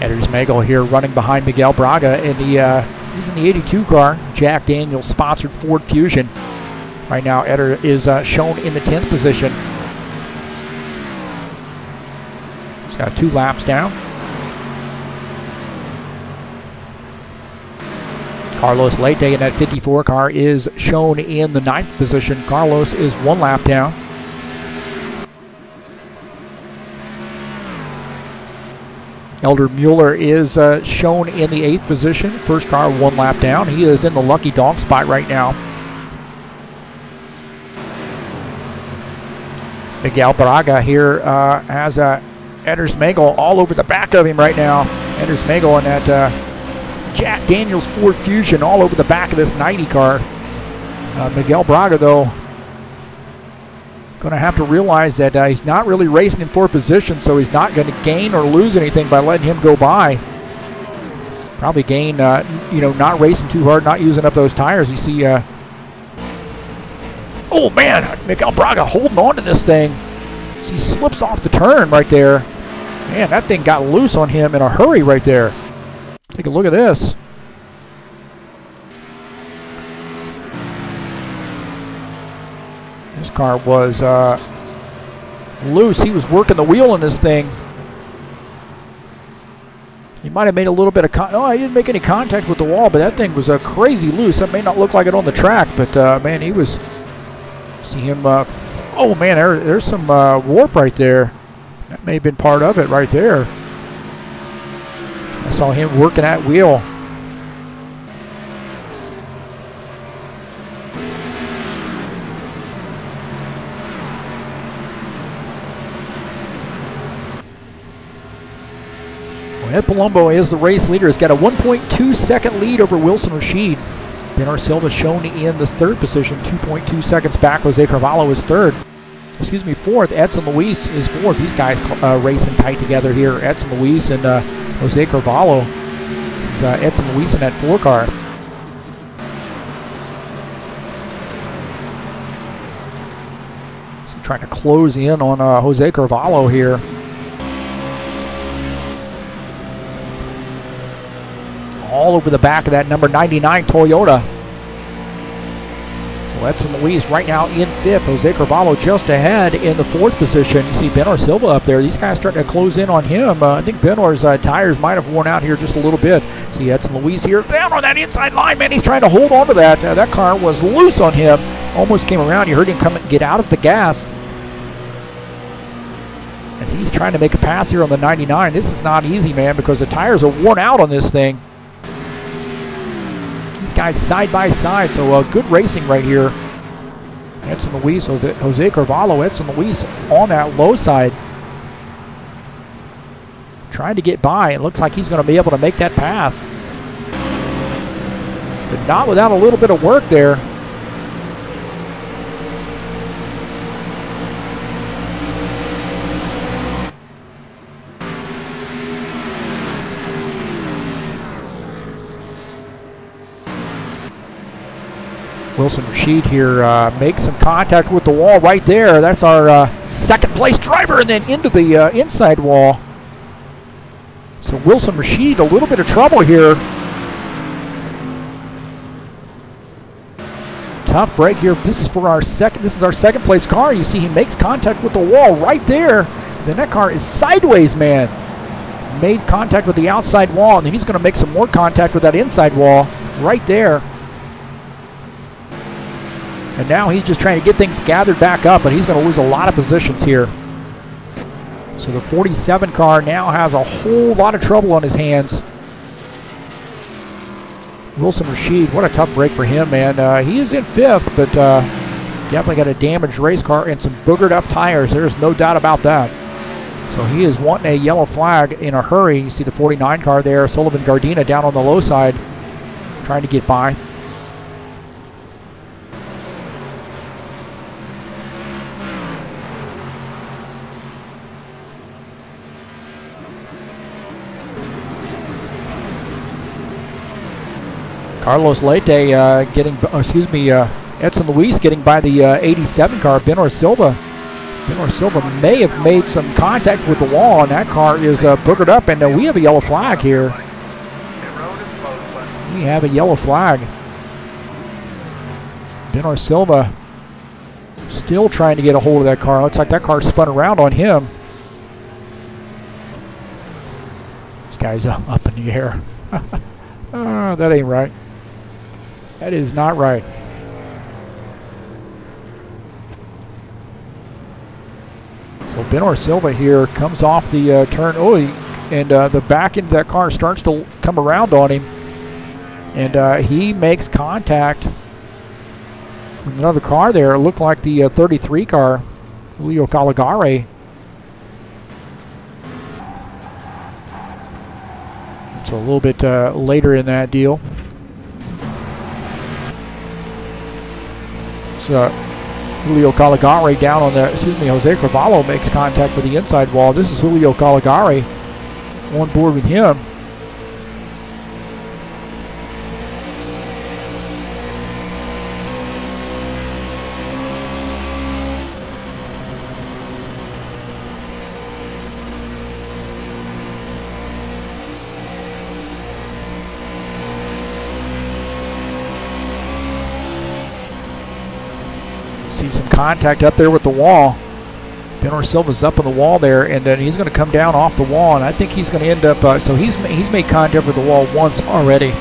Edders Magel here running behind Miguel Braga, and he's in the 82 car. Jack Daniels sponsored Ford Fusion. Right now, Eder is shown in the 10th position. He's got 2 laps down. Carlos Leite in that 54 car is shown in the 9th position. Carlos is 1 lap down. Elder Mueller is shown in the 8th position. First car 1 lap down. He is in the lucky dog spot right now. Miguel Braga here has Edders Magel all over the back of him right now. Edders Magel in that Jack Daniels Ford Fusion all over the back of this 90 car. Miguel Braga, though, going to have to realize that he's not really racing in 4th position, so he's not going to gain or lose anything by letting him go by. Probably gain, not racing too hard, not using up those tires. You see, oh man, Miguel Braga holding on to this thing. He slips off the turn right there. Man, that thing got loose on him in a hurry right there. Take a look at this. This car was loose. He was working the wheel on this thing. He might have made a little bit of he didn't make any contact with the wall, but that thing was crazy loose. That may not look like it on the track, but man, he was. See him. Oh man, there's some warp right there. That may have been part of it right there. I saw him working that wheel. Ed Palumbo is the race leader. He's got a 1.2 second lead over Wilson Rashid. Benor Silva shown in the 3rd position, 2.2 seconds back. Jose Carvalho is 3rd. Excuse me, 4th. Edson Luis is 4th. These guys racing tight together here. Edson Luis and Jose Carvalho. This is Edson Luis in that 4 car. So trying to close in on Jose Carvalho here. All over the back of that number 99 Toyota. So Edson Luis right now in 5th. Jose Carvalho just ahead in the 4th position. You see Benor Silva up there. These guys starting to close in on him. I think Benor's tires might have worn out here just a little bit. See Edson Luis here down on that inside line, man. He's trying to hold on to that. That car was loose on him. Almost came around. You heard him come and get out of the gas. As he's trying to make a pass here on the 99. This is not easy, man, because the tires are worn out on this thing. These guys side by side, so good racing right here. Edson Luis, Jose Carvalho, Edson Luis on that low side. Trying to get by. It looks like he's going to be able to make that pass. But not without a little bit of work there. Wilson Rashid here makes some contact with the wall right there. That's our second place driver, and then into the inside wall. So Wilson Rashid, a little bit of trouble here. Tough break here. This is for our second. This is our second place car. You see, he makes contact with the wall right there. Then that car is sideways, man. Made contact with the outside wall, and then he's going to make some more contact with that inside wall right there. And now he's just trying to get things gathered back up, but he's going to lose a lot of positions here. So the 47 car now has a whole lot of trouble on his hands. Wilson Rashid, what a tough break for him, man. He is in 5th, but definitely got a damaged race car and some boogered up tires. There's no doubt about that. So he is wanting a yellow flag in a hurry. You see the 49 car there, Sullivan Gardena down on the low side, trying to get by. Carlos Leite Edson Luis getting by the 87 car, Benor Silva. Benor Silva may have made some contact with the wall, and that car is boogered up, and we have a yellow flag here. We have a yellow flag. Benor Silva still trying to get a hold of that car. Looks like that car spun around on him. This guy's up in the air. That ain't right. That is not right. So Benor Silva here comes off the turn. Oh, and the back end of that car starts to come around on him. And he makes contact with another car there. It looked like the 33 car, Julio Caligari. It's a little bit later in that deal. So Julio Caligari down on the, Jose Carvalho makes contact with the inside wall. This is Julio Caligari on board with him. See some contact up there with the wall. Benor Silva's up on the wall there, and then he's going to come down off the wall, and I think he's going to end up, so he's made contact with the wall once already.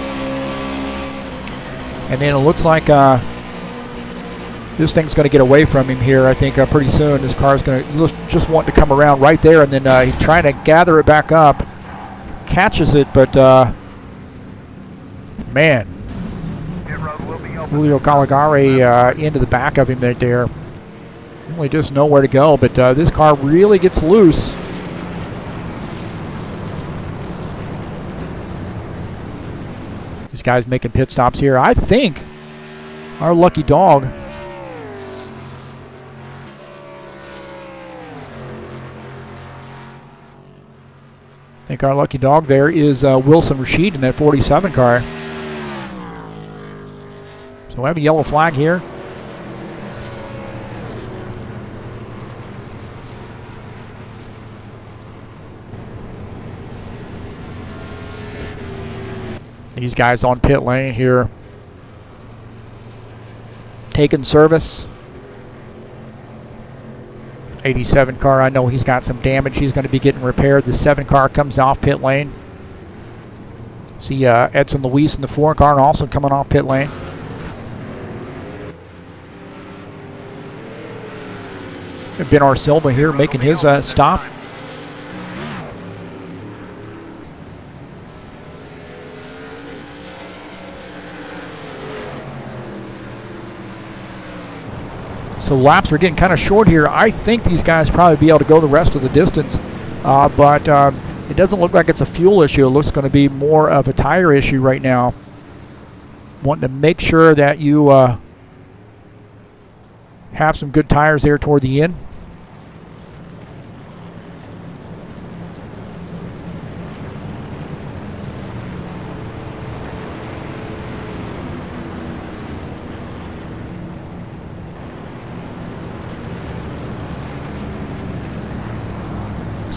And then it looks like this thing's going to get away from him here, I think, pretty soon. This car's going to just want to come around right there, and then he's trying to gather it back up. Catches it, but man. Julio Caligari into the back of him right there. Really just know where to go, but this car really gets loose. These guys making pit stops here. I think our lucky dog. I think our lucky dog there is Wilson Rashid in that 47 car. So we have a yellow flag here. These guys on pit lane here, taking service. 87 car, I know he's got some damage. He's going to be getting repaired. The 7 car comes off pit lane. See Edson Luis in the 4 car also coming off pit lane. Benor Silva here making his stop. So laps are getting kind of short here. I think these guys probably be able to go the rest of the distance, but it doesn't look like it's a fuel issue. It looks going to be more of a tire issue right now. Wanting to make sure that you have some good tires there toward the end.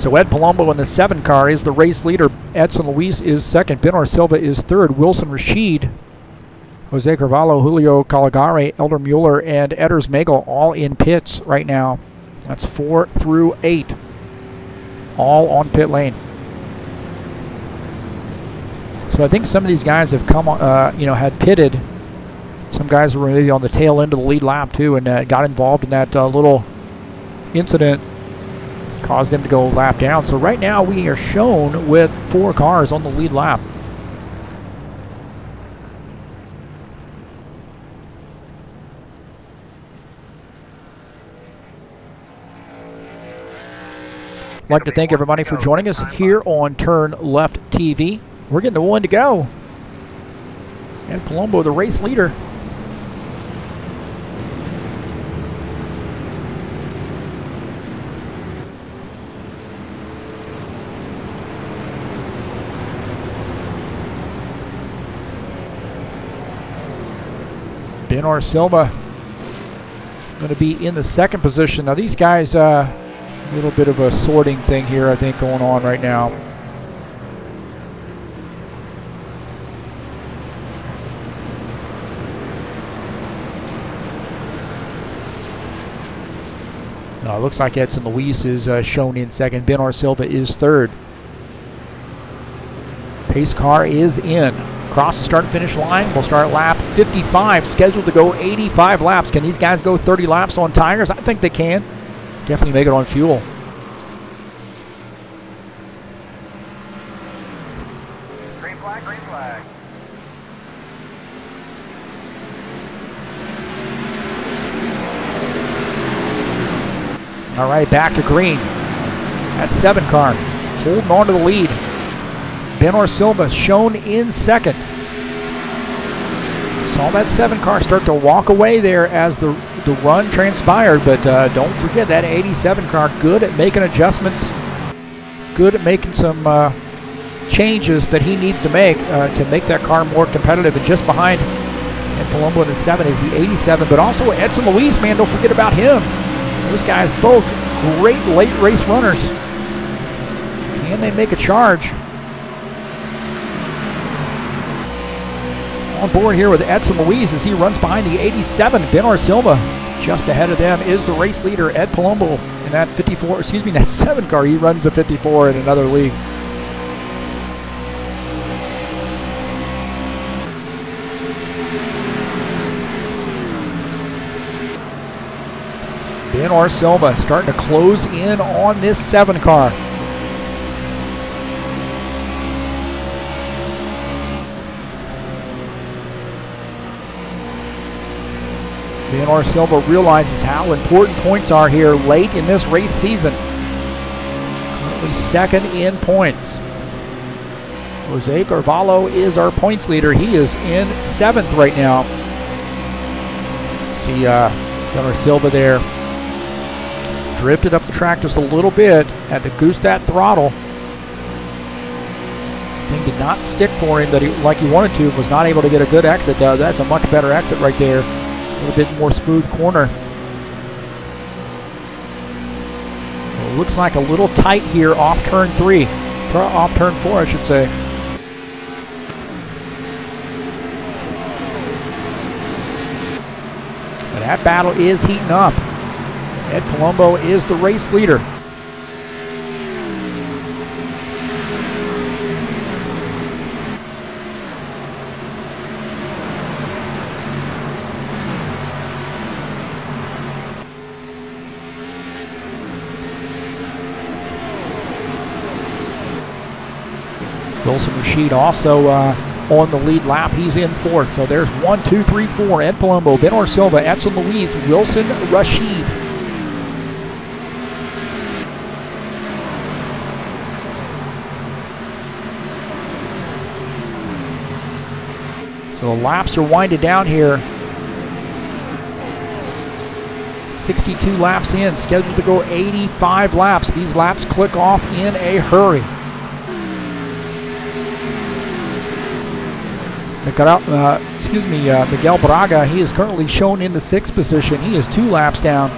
So Ed Palumbo in the 7 car is the race leader. Edson Luis is second. Benor Silva is third. Wilson Rashid, Jose Carvalho, Julio Caligari, Elder Mueller, and Edders Magel all in pits right now. That's 4 through 8, all on pit lane. So I think some of these guys have come, had pitted. Some guys were maybe on the tail end of the lead lap too, and got involved in that little incident, caused them to go lap down. So right now we are shown with 4 cars on the lead lap. I'd like to thank everybody for joining us here on TurnLeft TV. We're getting to 1 to go. And Palumbo, the race leader. Benor Silva going to be in the 2nd position. Now these guys, a little bit of a sorting thing here, I think, going on right now. It looks like Edson Luis is shown in 2nd. Benor Silva is 3rd. Pace car is in. Across the start-finish line, we'll start lap 55, scheduled to go 85 laps. Can these guys go 30 laps on tires? I think they can. Definitely make it on fuel. Green flag, green flag. All right, back to green. That's 7 car, holding on to the lead. Benor Silva shown in 2nd. Saw that 7 car start to walk away there as the run transpired, but don't forget that 87 car, good at making adjustments, good at making some changes that he needs to make that car more competitive. And just behind Ed Palumbo in the 7 is the 87, but also Edson Luis, man, don't forget about him. Those guys both great late race runners. Can they make a charge? On board here with Edson Luis as he runs behind the 87. Benor Silva just ahead of them is the race leader, Ed Palumbo, in that 54, that 7 car. He runs the 54 in another league. Benor Silva starting to close in on this 7 car. Benor Silva realizes how important points are here late in this race season. Currently 2nd in points. Jose Carvalho is our points leader. He is in 7th right now. See Benor Silva there. Drifted up the track just a little bit. Had to goose that throttle. Thing did not stick for him like he wanted to. Was not able to get a good exit. That's a much better exit right there. A little bit more smooth corner. Well, it looks like a little tight here off turn 3. Off turn 4, I should say. But that battle is heating up. Ed Palumbo is the race leader. Wilson Rashid also on the lead lap. He's in 4th. So there's 1, 2, 3, 4. Ed Palumbo, Benor Silva, Edson Luis, Wilson Rashid. So the laps are winding down here. 62 laps in, scheduled to go 85 laps. These laps click off in a hurry. Miguel Braga, he is currently shown in the 6th position. He is 2 laps down.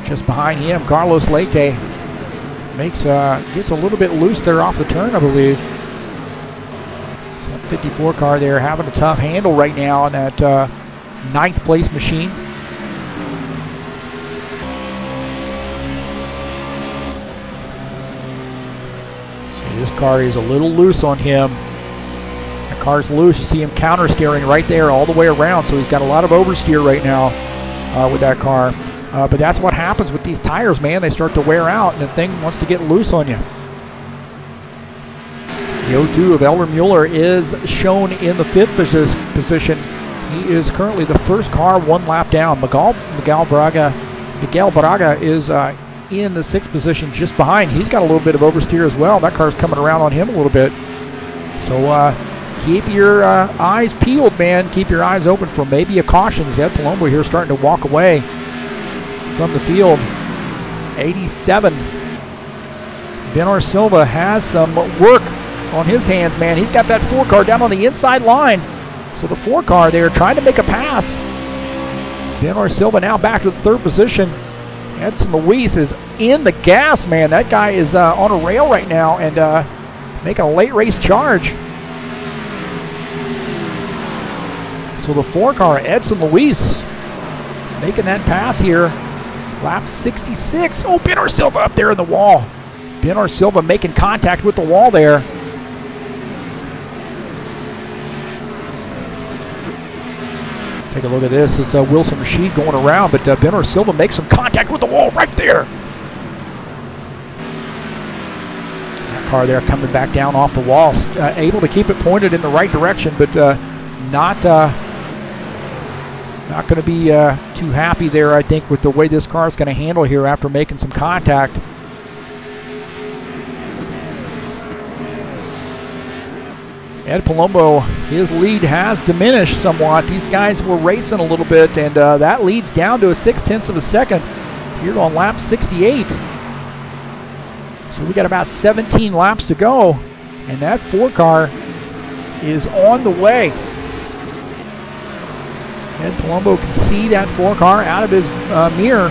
Just behind him, Carlos Leite gets a little bit loose there off the turn, I believe. So 54 car there having a tough handle right now on that 9th place machine. So this car is a little loose on him. The car's loose. You see him counter steering right there all the way around, so he's got a lot of oversteer right now with that car. But that's what happens with these tires, man. They start to wear out, and the thing wants to get loose on you. The 02 of Elder Mueller is shown in the 5th position. He is currently the first car 1 lap down. Miguel Braga is in the 6th position just behind. He's got a little bit of oversteer as well. That car's coming around on him a little bit. So keep your eyes peeled, man. Keep your eyes open for maybe a caution. Ed Palumbo here starting to walk away from the field. 87. Benor Silva has some work on his hands, man. He's got that 4 car down on the inside line. So the 4 car there trying to make a pass. Benor Silva now back to the 3rd position. Edson Luis is in the gas, man. That guy is on a rail right now and making a late race charge. So the 4 car, Edson Luis, making that pass here. Lap 66. Oh, Benor Silva up there in the wall. Benor Silva making contact with the wall there. Take a look at this. It's Wilson Rashid going around, but Benor Silva makes some contact with the wall right there. That car there coming back down off the wall, able to keep it pointed in the right direction, but not going to be too happy there, I think, with the way this car is going to handle here after making some contact. Ed Palumbo, his lead has diminished somewhat. These guys were racing a little bit, and that leads down to a 0.6 of a second here on lap 68. So we got about 17 laps to go, and that 4 car is on the way. Ed Palumbo can see that 4 car out of his mirror,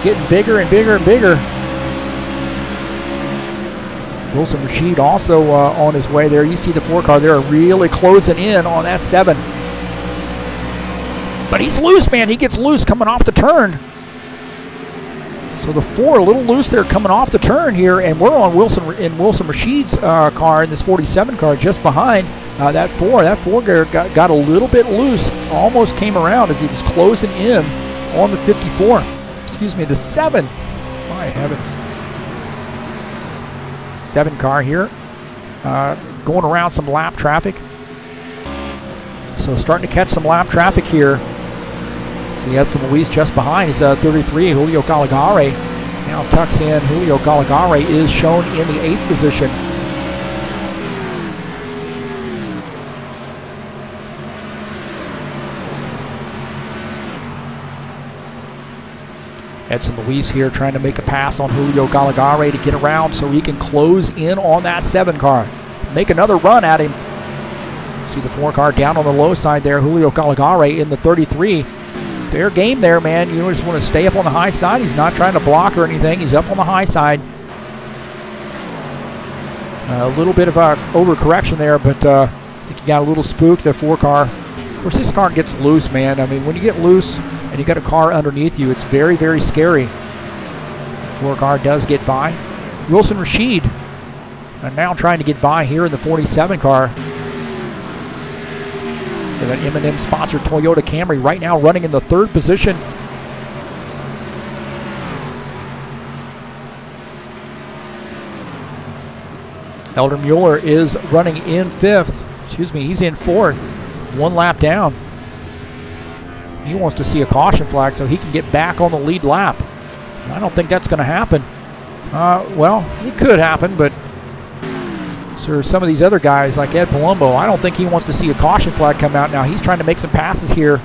getting bigger and bigger and bigger. Wilson Rashid also on his way there. You see the 4 car there really closing in on that 7. But he's loose, man. He gets loose coming off the turn. So the 4 a little loose there coming off the turn here, and we're on Wilson Rashid's car in this 47 car just behind that 4. That 4 got a little bit loose, almost came around as he was closing in on the 54. Excuse me, the 7. My heavens. 7 car here, going around some lap traffic. So starting to catch some lap traffic here. So you have some Luis just behind. He's 33, Julio Caligari. Now tucks in. Julio Caligari is shown in the 8th position. Edson Luis here trying to make a pass on Julio Caligari to get around so he can close in on that 7 car. Make another run at him. See the 4 car down on the low side there. Julio Caligari in the 33. Fair game there, man. You just want to stay up on the high side. He's not trying to block or anything. He's up on the high side. A little bit of a overcorrection there, but I think he got a little spooked, the 4 car. Of course, this car gets loose, man. I mean, when you get loose and you got a car underneath you, it's very, very scary. 4 car does get by. Wilson Rashid now trying to get by here in the 47 car. And an M&M-sponsored Toyota Camry right now running in the 3rd position. Elder Mueller is running in 5th. Excuse me, he's in 4th. 1 lap down. He wants to see a caution flag so he can get back on the lead lap. I don't think that's going to happen. Well, it could happen, but so some of these other guys like Ed Palumbo, I don't think he wants to see a caution flag come out now. He's trying to make some passes here.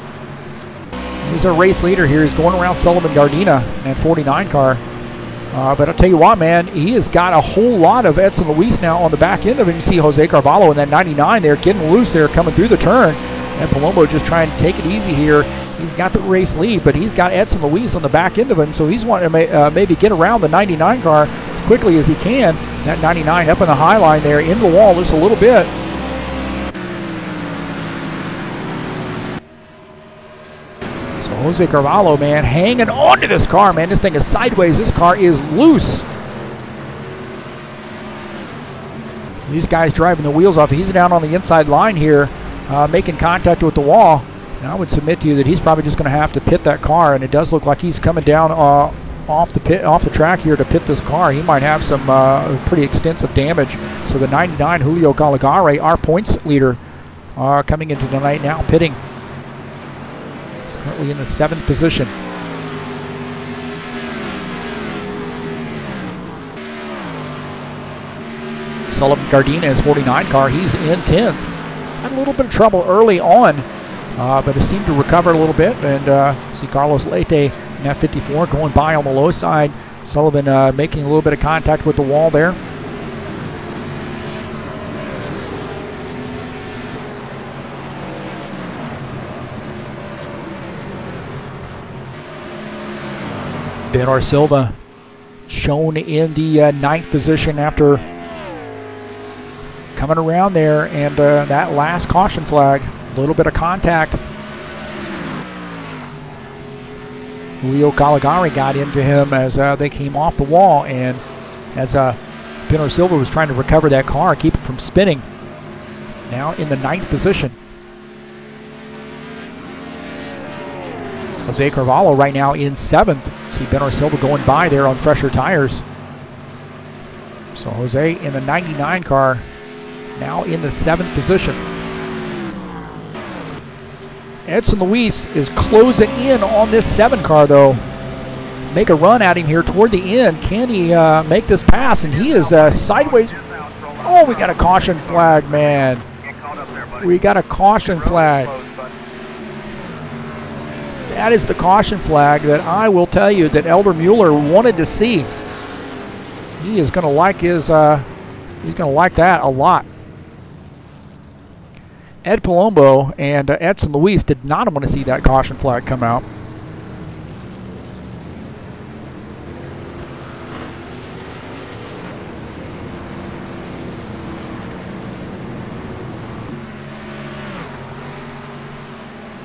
He's our race leader here. He's going around Sullivan Gardena and 49 car. But I'll tell you what, man, he has got a whole lot of Edson Luis now on the back end of him. You see Jose Carvalho in that 99 there, getting loose there, coming through the turn. And Palumbo just trying to take it easy here He's got the race lead, but he's got Edson Luis on the back end of him, so he's wanting to maybe get around the 99 car as quickly as he can. That 99 up in the high line there, in the wall just a little bit. So Jose Carvalho, man, hanging on to this car, man. This thing is sideways. This car is loose. These guys driving the wheels off. He's down on the inside line here, making contact with the wall. And I would submit to you that he's probably just going to have to pit that car, and it does look like he's coming down off the track here to pit this car. He might have some pretty extensive damage. So the 99 Julio Caligari, our points leader, coming into the night now, pitting. He's currently in the 7th position. Sullivan Gardena, 49 car, he's in 10th. Had a little bit of trouble early on, but has seemed to recover a little bit. And see Carlos Leite in that 54 going by on the low side. Sullivan making a little bit of contact with the wall there. Bernard Silva shown in the 9th position after coming around there, and that last caution flag, a little bit of contact. Julio Caligari got into him as they came off the wall, and as Bernard Silva was trying to recover that car, keep it from spinning. Now in the 9th position. Jose Carvalho right now in 7th. See Bernard Silva going by there on fresher tires. So Jose in the 99 car, now in the 7th position. Edson Luis is closing in on this 7 car though. Make a run at him here toward the end. Can he make this pass? And he is sideways. Oh, we got a caution flag, man. We got a caution flag. That is the caution flag that I will tell you that Elder Mueller wanted to see. He is going to like his, he's going to like that a lot. Ed Palombo and Edson Luis did not want to see that caution flag come out.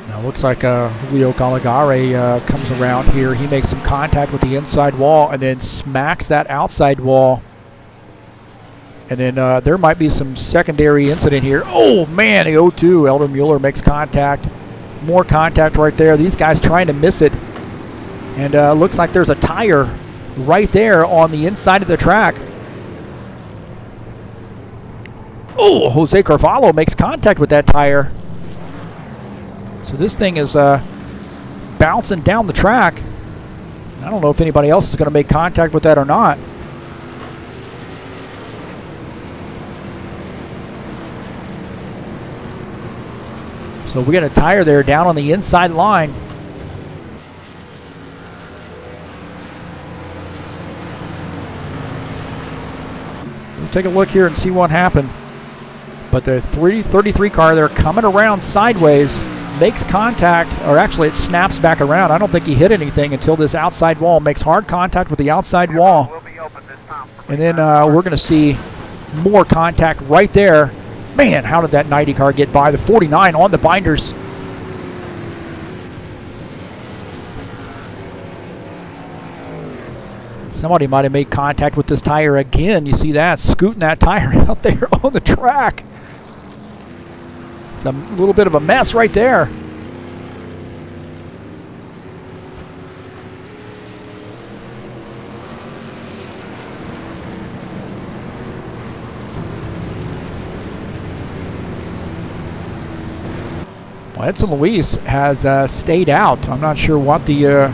Now looks like Julio Caligari comes around here. He makes some contact with the inside wall and then smacks that outside wall. And then there might be some secondary incident here. Oh, man, the 0-2. Elder Mueller makes contact. More contact right there. These guys trying to miss it. And looks like there's a tire right there on the inside of the track. Oh, Jose Carvalho makes contact with that tire. So this thing is bouncing down the track. I don't know if anybody else is going to make contact with that or not. So we got a tire there down on the inside line. We'll take a look here and see what happened. But the 33 car there coming around sideways, makes contact, or actually it snaps back around. I don't think he hit anything until this outside wall makes hard contact with the outside wall. And then we're going to see more contact right there. Man, how did that 90 car get by the 49 on the binders? Somebody might have made contact with this tire again. You see that, scooting that tire out there on the track. It's a little bit of a mess right there. Well, Edson Luis has stayed out. I'm not sure what the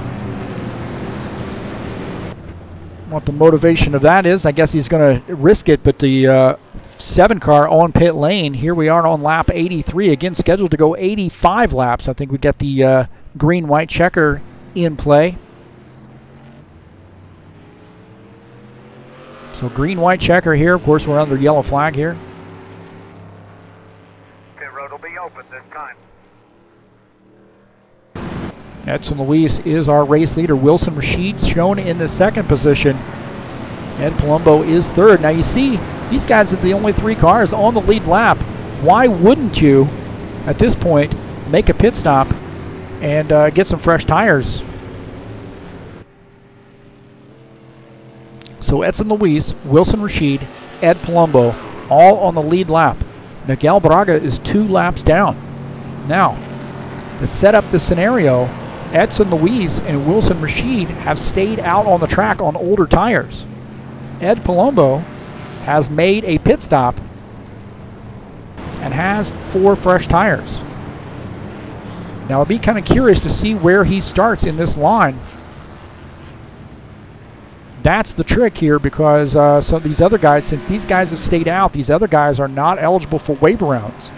motivation of that is. I guess he's going to risk it, but the 7 car on pit lane. Here we are on lap 83, again scheduled to go 85 laps. I think we got the green-white checker in play. So green-white checker here. Of course, we're under yellow flag here. Pit road will be open this time. Edson Luis is our race leader. Wilson Rashid shown in the second position. Ed Palumbo is third. Now you see, these guys are the only 3 cars on the lead lap. Why wouldn't you, at this point, make a pit stop and get some fresh tires? So Edson Luis, Wilson Rashid, Ed Palumbo, all on the lead lap. Miguel Braga is 2 laps down. Now, to set up the scenario, Edson Luis and Wilson Rashid have stayed out on the track on older tires. Ed Palumbo has made a pit stop and has 4 fresh tires. Now I'll be kind of curious to see where he starts in this line. That's the trick here, because some of these other guys, since these guys have stayed out, these other guys are not eligible for waiver rounds.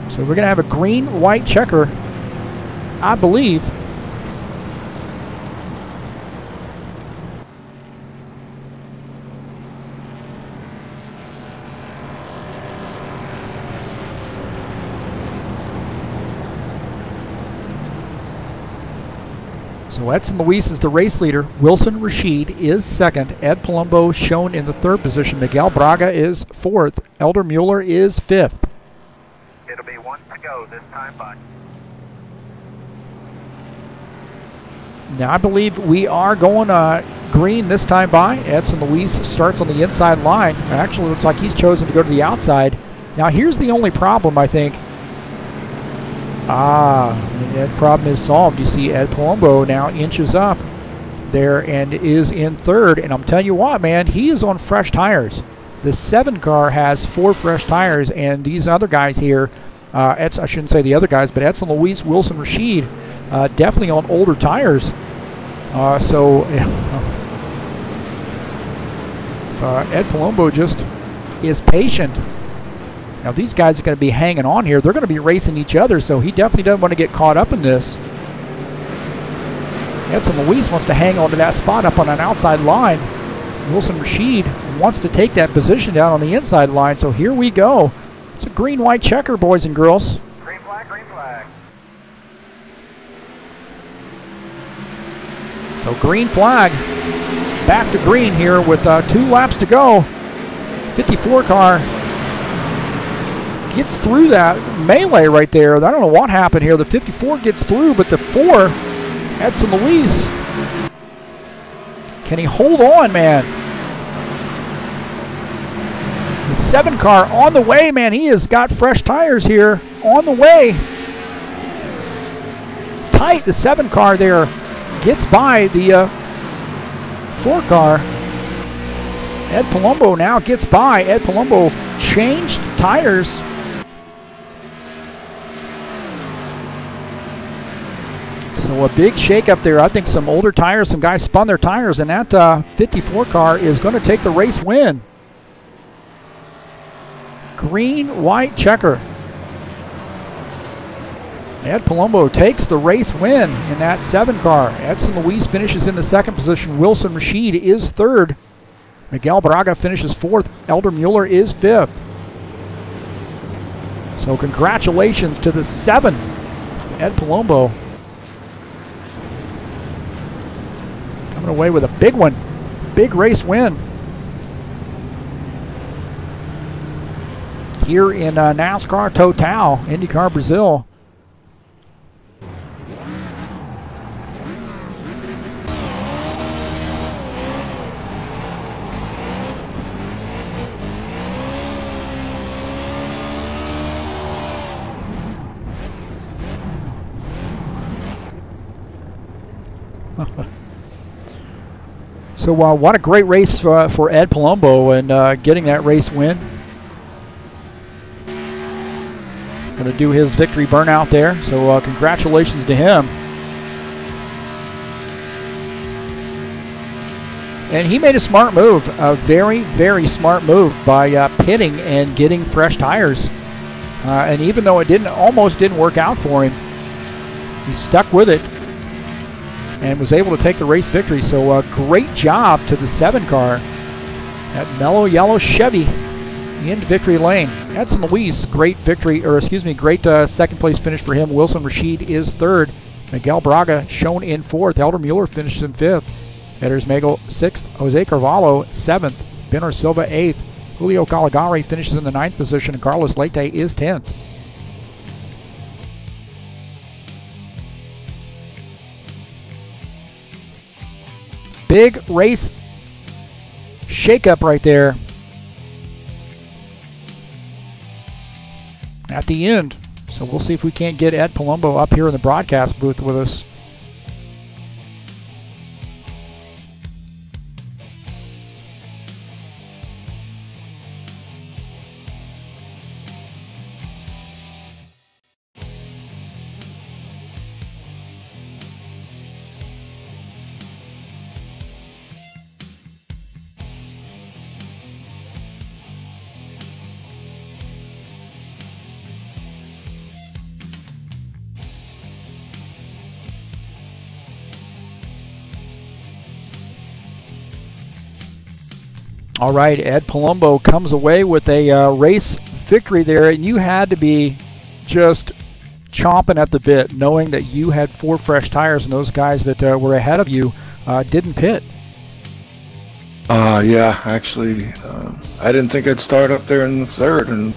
So we're going to have a green-white checker, I believe. So Edson Luis is the race leader. Wilson Rashid is second. Ed Palumbo shown in the third position. Miguel Braga is fourth. Elder Mueller is fifth. It'll be 1 to go this time by. Now I believe we are going green this time by. Edson Luis starts on the inside line. Actually, it looks like he's chosen to go to the outside. Now here's the only problem, I think. That problem is solved. You see Ed Palumbo now inches up there and is in third. And I'm telling you what, man, he is on fresh tires. The 7 car has 4 fresh tires, and these other guys here, I shouldn't say the other guys, but Edson Luis, Wilson Rashid, definitely on older tires. So if Ed Palumbo just is patient. Now these guys are going to be hanging on here. They're going to be racing each other, so he definitely doesn't want to get caught up in this. Edson Luis wants to hang on to that spot up on an outside line. Wilson Rashid wants to take that position down on the inside line, so here we go. It's a green-white checker, boys and girls. Green flag, green flag. So green flag. Back to green here with 2 laps to go. 54 car gets through that melee right there. I don't know what happened here. The 54 gets through, but the 4, Edson Luis, can he hold on, man? The 7 car on the way, man. He has got fresh tires here on the way. Tight, the 7 car there gets by the 4 car. Ed Palumbo now gets by. Ed Palumbo changed tires. So a big shake-up there. I think some older tires, some guys spun their tires, and that 54 car is going to take the race win. Green-white checker. Ed Palumbo takes the race win in that 7 car. Edson Luis finishes in the second position. Wilson Rashid is third. Miguel Braga finishes fourth. Elder Mueller is fifth. So congratulations to the 7, Ed Palumbo. Coming away with a big one. Big race win. Here in NASCAR Total, IndyCar Brazil. So what a great race for Ed Palumbo and getting that race win. Going to do his victory burnout there, so congratulations to him. And he made a smart move, a very, very smart move by pitting and getting fresh tires. And even though it almost didn't work out for him, he stuck with it and was able to take the race victory. So great job to the 7 car, that mellow yellow Chevy. in victory lane. Edson Luis, great victory, or excuse me, great second place finish for him. Wilson Rashid is third. Miguel Braga shown in fourth. Elder Mueller finishes in fifth. Eders Magel sixth. Jose Carvalho seventh. Benor Silva eighth. Julio Caligari finishes in the ninth position, and Carlos Leite is 10th. Big race shakeup right there at the end. So we'll see if we can't get Ed Palumbo up here in the broadcast booth with us. All right, Ed Palumbo comes away with a race victory there, and you had to be just chomping at the bit, knowing that you had 4 fresh tires, and those guys that were ahead of you didn't pit. Yeah, actually, I didn't think I'd start up there in the third, and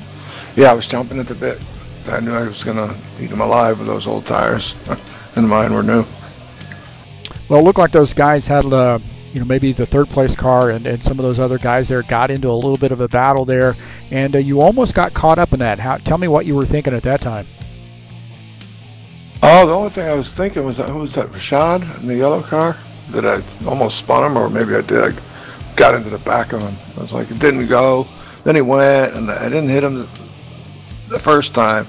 yeah, I was chomping at the bit. I knew I was going to eat them alive with those old tires, and mine were new. Well, it looked like those guys had maybe the third place car and some of those other guys there got into a little bit of a battle there, and you almost got caught up in that. Tell me what you were thinking at that time. Oh, the only thing I was thinking was, who was that, Rashad in the yellow car? Did I almost spun him, or maybe I did. I got into the back of him. I was like, it didn't go. Then he went, and I didn't hit him the first time.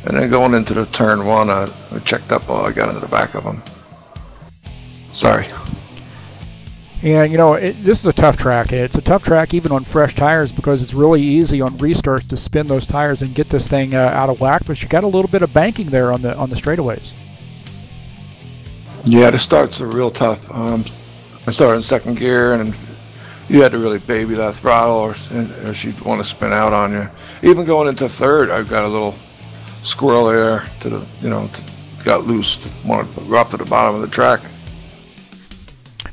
And then going into the turn 1, I checked up while I got into the back of him. Sorry. And, this is a tough track. It's a tough track even on fresh tires because it's really easy on restarts to spin those tires and get this thing out of whack. But you got a little bit of banking there on the straightaways. Yeah, the starts are real tough. I started in second gear, and you had to really baby that throttle, or she'd want to spin out on you. Even going into third, I've got a little squirrel there got loose, wanted to drop to the bottom of the track.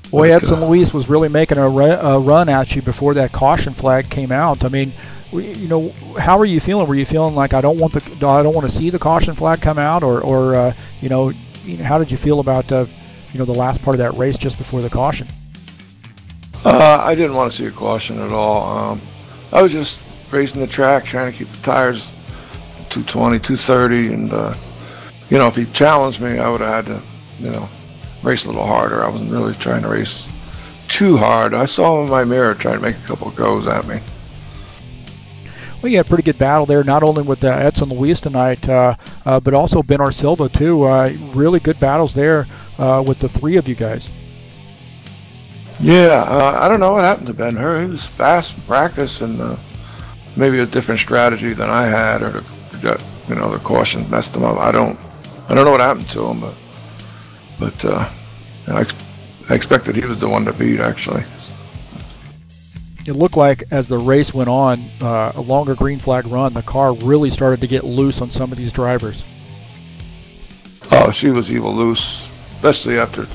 Boy, Edson Luis was really making a run at you before that caution flag came out. I mean, how were you feeling? Were you feeling like I don't want to see the caution flag come out, or how did you feel about the last part of that race just before the caution? I didn't want to see a caution at all. I was just racing the track, trying to keep the tires 220, 230, and if he challenged me, I would have had to, race a little harder. I wasn't really trying to race too hard. I saw him in my mirror trying to make a couple of goes at me. Well, you had a pretty good battle there, not only with Edson Luis tonight, but also Benor Silva too. Really good battles there with the 3 of you guys. Yeah, I don't know what happened to Ben Hur. He was fast in practice, and maybe a different strategy than I had, or the caution messed him up. I don't know what happened to him, but I expected he was the one to beat, actually. It looked like as the race went on, a longer green flag run, the car really started to get loose on some of these drivers. Oh, she was evil loose, especially after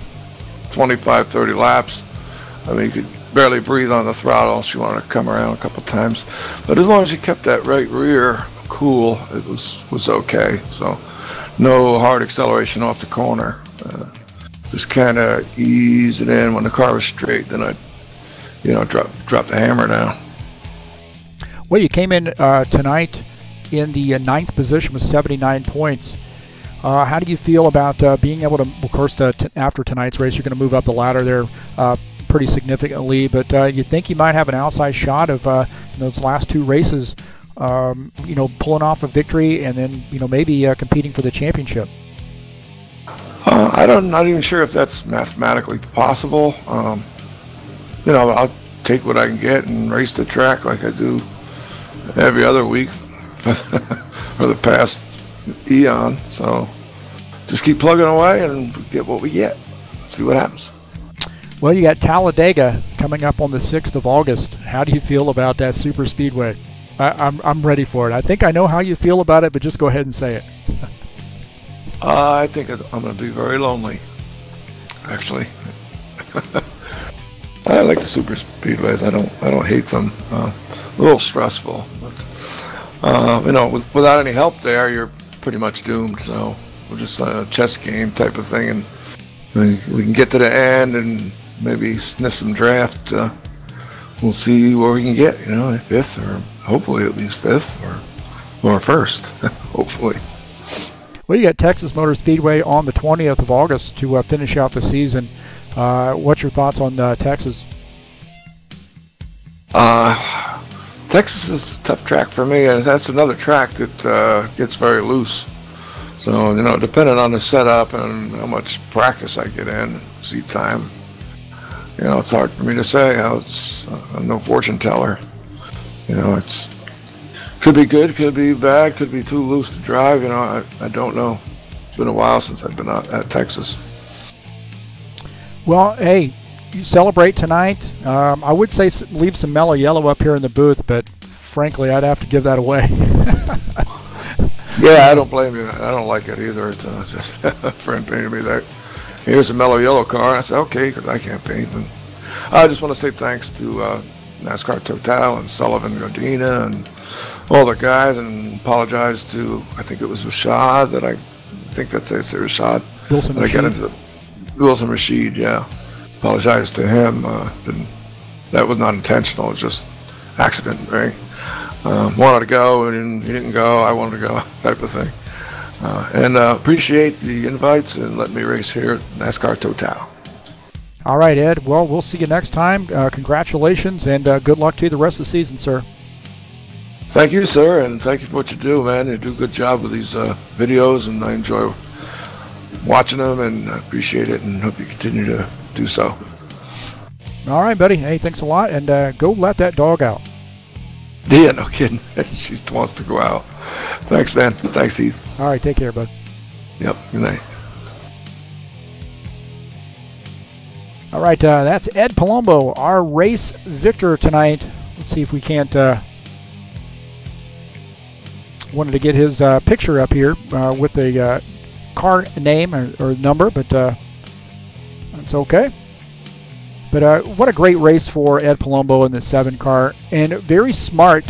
25, 30 laps. I mean, you could barely breathe on the throttle. She wanted to come around a couple times. But as long as she kept that right rear cool, it was okay. So no hard acceleration off the corner. Just kind of ease it in. When the car was straight, then I'd drop the hammer down. Well, you came in tonight in the 9th position with 79 points. How do you feel about being able to, of course, after tonight's race, you're going to move up the ladder there pretty significantly, but you think you might have an outside shot of those last 2 races, pulling off a victory and then, maybe competing for the championship? I'm not even sure if that's mathematically possible. I'll take what I can get and race the track like I do every other week for the past eon. So just keep plugging away and get what we get. See what happens. Well, you got Talladega coming up on the 6th of August. How do you feel about that super speedway? I'm ready for it. I think I know how you feel about it, but just go ahead and say it. I think I'm going to be very lonely, actually. I like the super speedways. I don't hate them. A little stressful, but you know, without any help there, you're pretty much doomed. So we're just a chess game type of thing, and we can get to the end and maybe sniff some draft. We'll see where we can get. You know, fifth, or hopefully at least fifth, or first, hopefully. Well, you got Texas Motor Speedway on the 20th of August to finish out the season. What's your thoughts on Texas? Texas is a tough track for me, and that's another track that gets very loose. So, you know, depending on the setup and how much practice I get in, seat time, you know, it's hard for me to say. I'm no fortune teller. You know, it's could be good, could be bad, could be too loose to drive. You know, I don't know. It's been a while since I've been out at Texas. Well, hey, you celebrate tonight. I would say leave some mellow yellow up here in the booth, but frankly, I'd have to give that away. Yeah, I don't blame you. I don't like it either. It's just a friend painted me that. Here's a mellow yellow car. And I said, okay, because I can't paint. And I just want to say thanks to NASCAR Total and Sullivan Gardena and all the guys, and apologize to, I think it was Rashad that I think that's it, Rashad. Wilson Rashid. I got into Wilson Rashid, yeah. Apologize to him. That was not intentional. It was just accident, right? Wanted to go and he didn't go. I wanted to go, type of thing. And appreciate the invites and letting me race here at NASCAR Total. All right, Ed. Well, we'll see you next time. Congratulations and good luck to you the rest of the season, sir. Thank you, sir, and thank you for what you do, man. You do a good job with these videos, and I enjoy watching them, and I appreciate it, and hope you continue to do so. All right, buddy. Hey, thanks a lot, and go let that dog out. Yeah, no kidding. She wants to go out. Thanks, man. Thanks, Heath. All right, take care, bud. Yep, good night. All right, that's Ed Palumbo, our race victor tonight. Let's see if we can't... wanted to get his picture up here with the car name or number, but that's okay. But what a great race for Ed Palumbo in the 7 car, and very smart.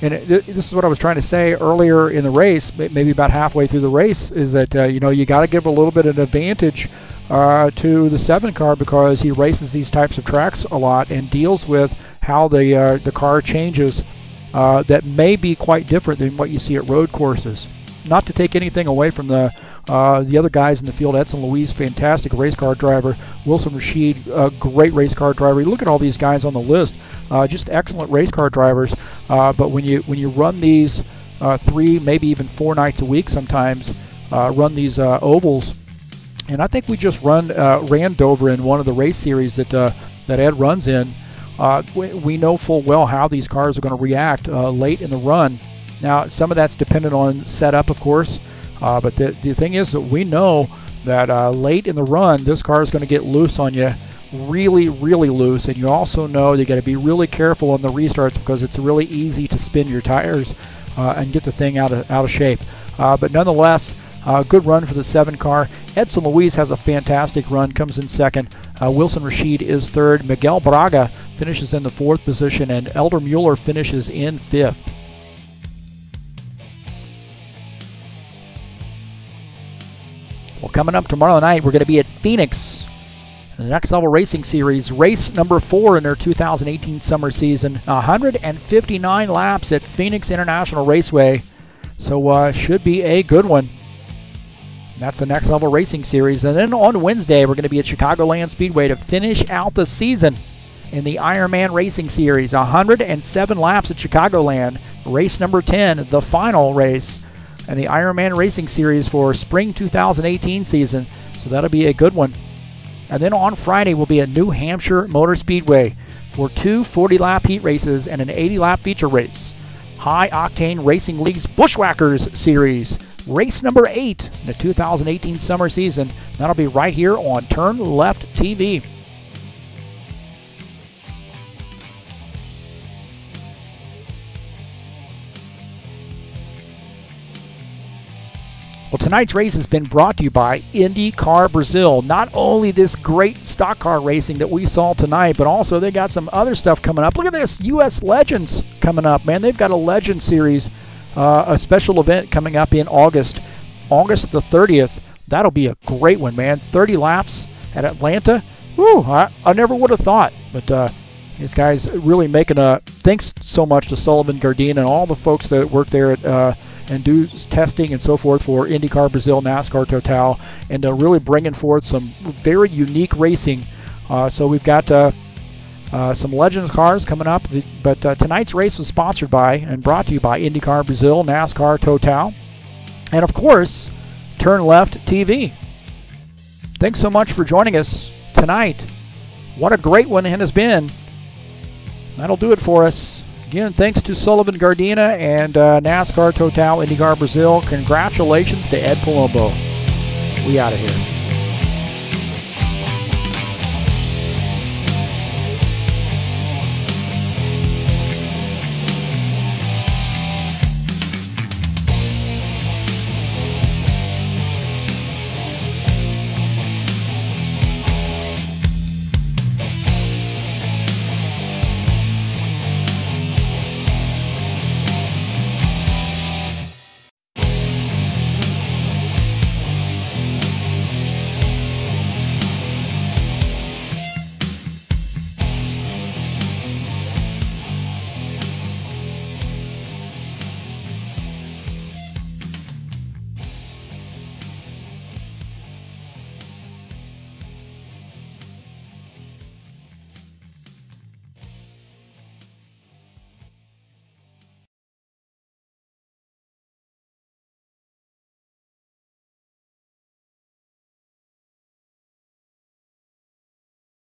And this is what I was trying to say earlier in the race, maybe about halfway through the race, is that you know, you got to give a little bit of an advantage to the 7 car, because he races these types of tracks a lot and deals with how the car changes. That may be quite different than what you see at road courses. Not to take anything away from the other guys in the field. Edson Luis, fantastic race car driver. Wilson Rashid, great race car driver. You look at all these guys on the list, just excellent race car drivers. But when you run these 3, maybe even 4 nights a week sometimes, run these ovals, and I think we just ran Dover in one of the race series that Ed runs in. We know full well how these cars are going to react late in the run. Now, some of that's dependent on setup, of course, but the thing is that we know that late in the run, this car is going to get loose on you, really, really loose. And you also know you got to be really careful on the restarts, because it's really easy to spin your tires and get the thing out of shape. But nonetheless, good run for the 7 car. Edson Luis has a fantastic run, comes in 2nd. Wilson Rashid is 3rd. Miguel Braga finishes in the 4th position, and Elder Mueller finishes in 5th. Well, coming up tomorrow night, we're going to be at Phoenix, the Next Level Racing Series, race number 4 in their 2018 summer season. 159 laps at Phoenix International Raceway, so should be a good one. That's the Next Level Racing Series. And then on Wednesday, we're going to be at Chicagoland Speedway to finish out the season in the Ironman Racing Series. 107 laps at Chicagoland. Race number 10, the final race in the Ironman Racing Series for spring 2018 season. So that'll be a good one. And then on Friday, we'll be at New Hampshire Motor Speedway for 2 40-lap heat races and an 80-lap feature race. High Octane Racing League's Bushwhackers Series. Race number 8 in the 2018 summer season. That'll be right here on TurnLeft TV. Well, tonight's race has been brought to you by IndyCar Brazil. Not only this great stock car racing that we saw tonight, but also they got some other stuff coming up. Look at this, U.S. Legends coming up, man. They've got a Legend Series, a special event coming up in August the 30th. That'll be a great one, man. 30 laps at Atlanta. Woo, I never would have thought. But these guys really making a... Thanks so much to Sullivan Gardena and all the folks that work there at... and do testing and so forth for IndyCar Brazil, NASCAR Total, and really bringing forth some very unique racing. So we've got some Legends cars coming up, but tonight's race was sponsored by and brought to you by IndyCar Brazil, NASCAR Total, and of course, TurnLeft TV. Thanks so much for joining us tonight. What a great one it has been. That'll do it for us. Again, thanks to Sullivan Gardena and NASCAR Total, IndyCar Brazil. Congratulations to Ed Palumbo. We out of here.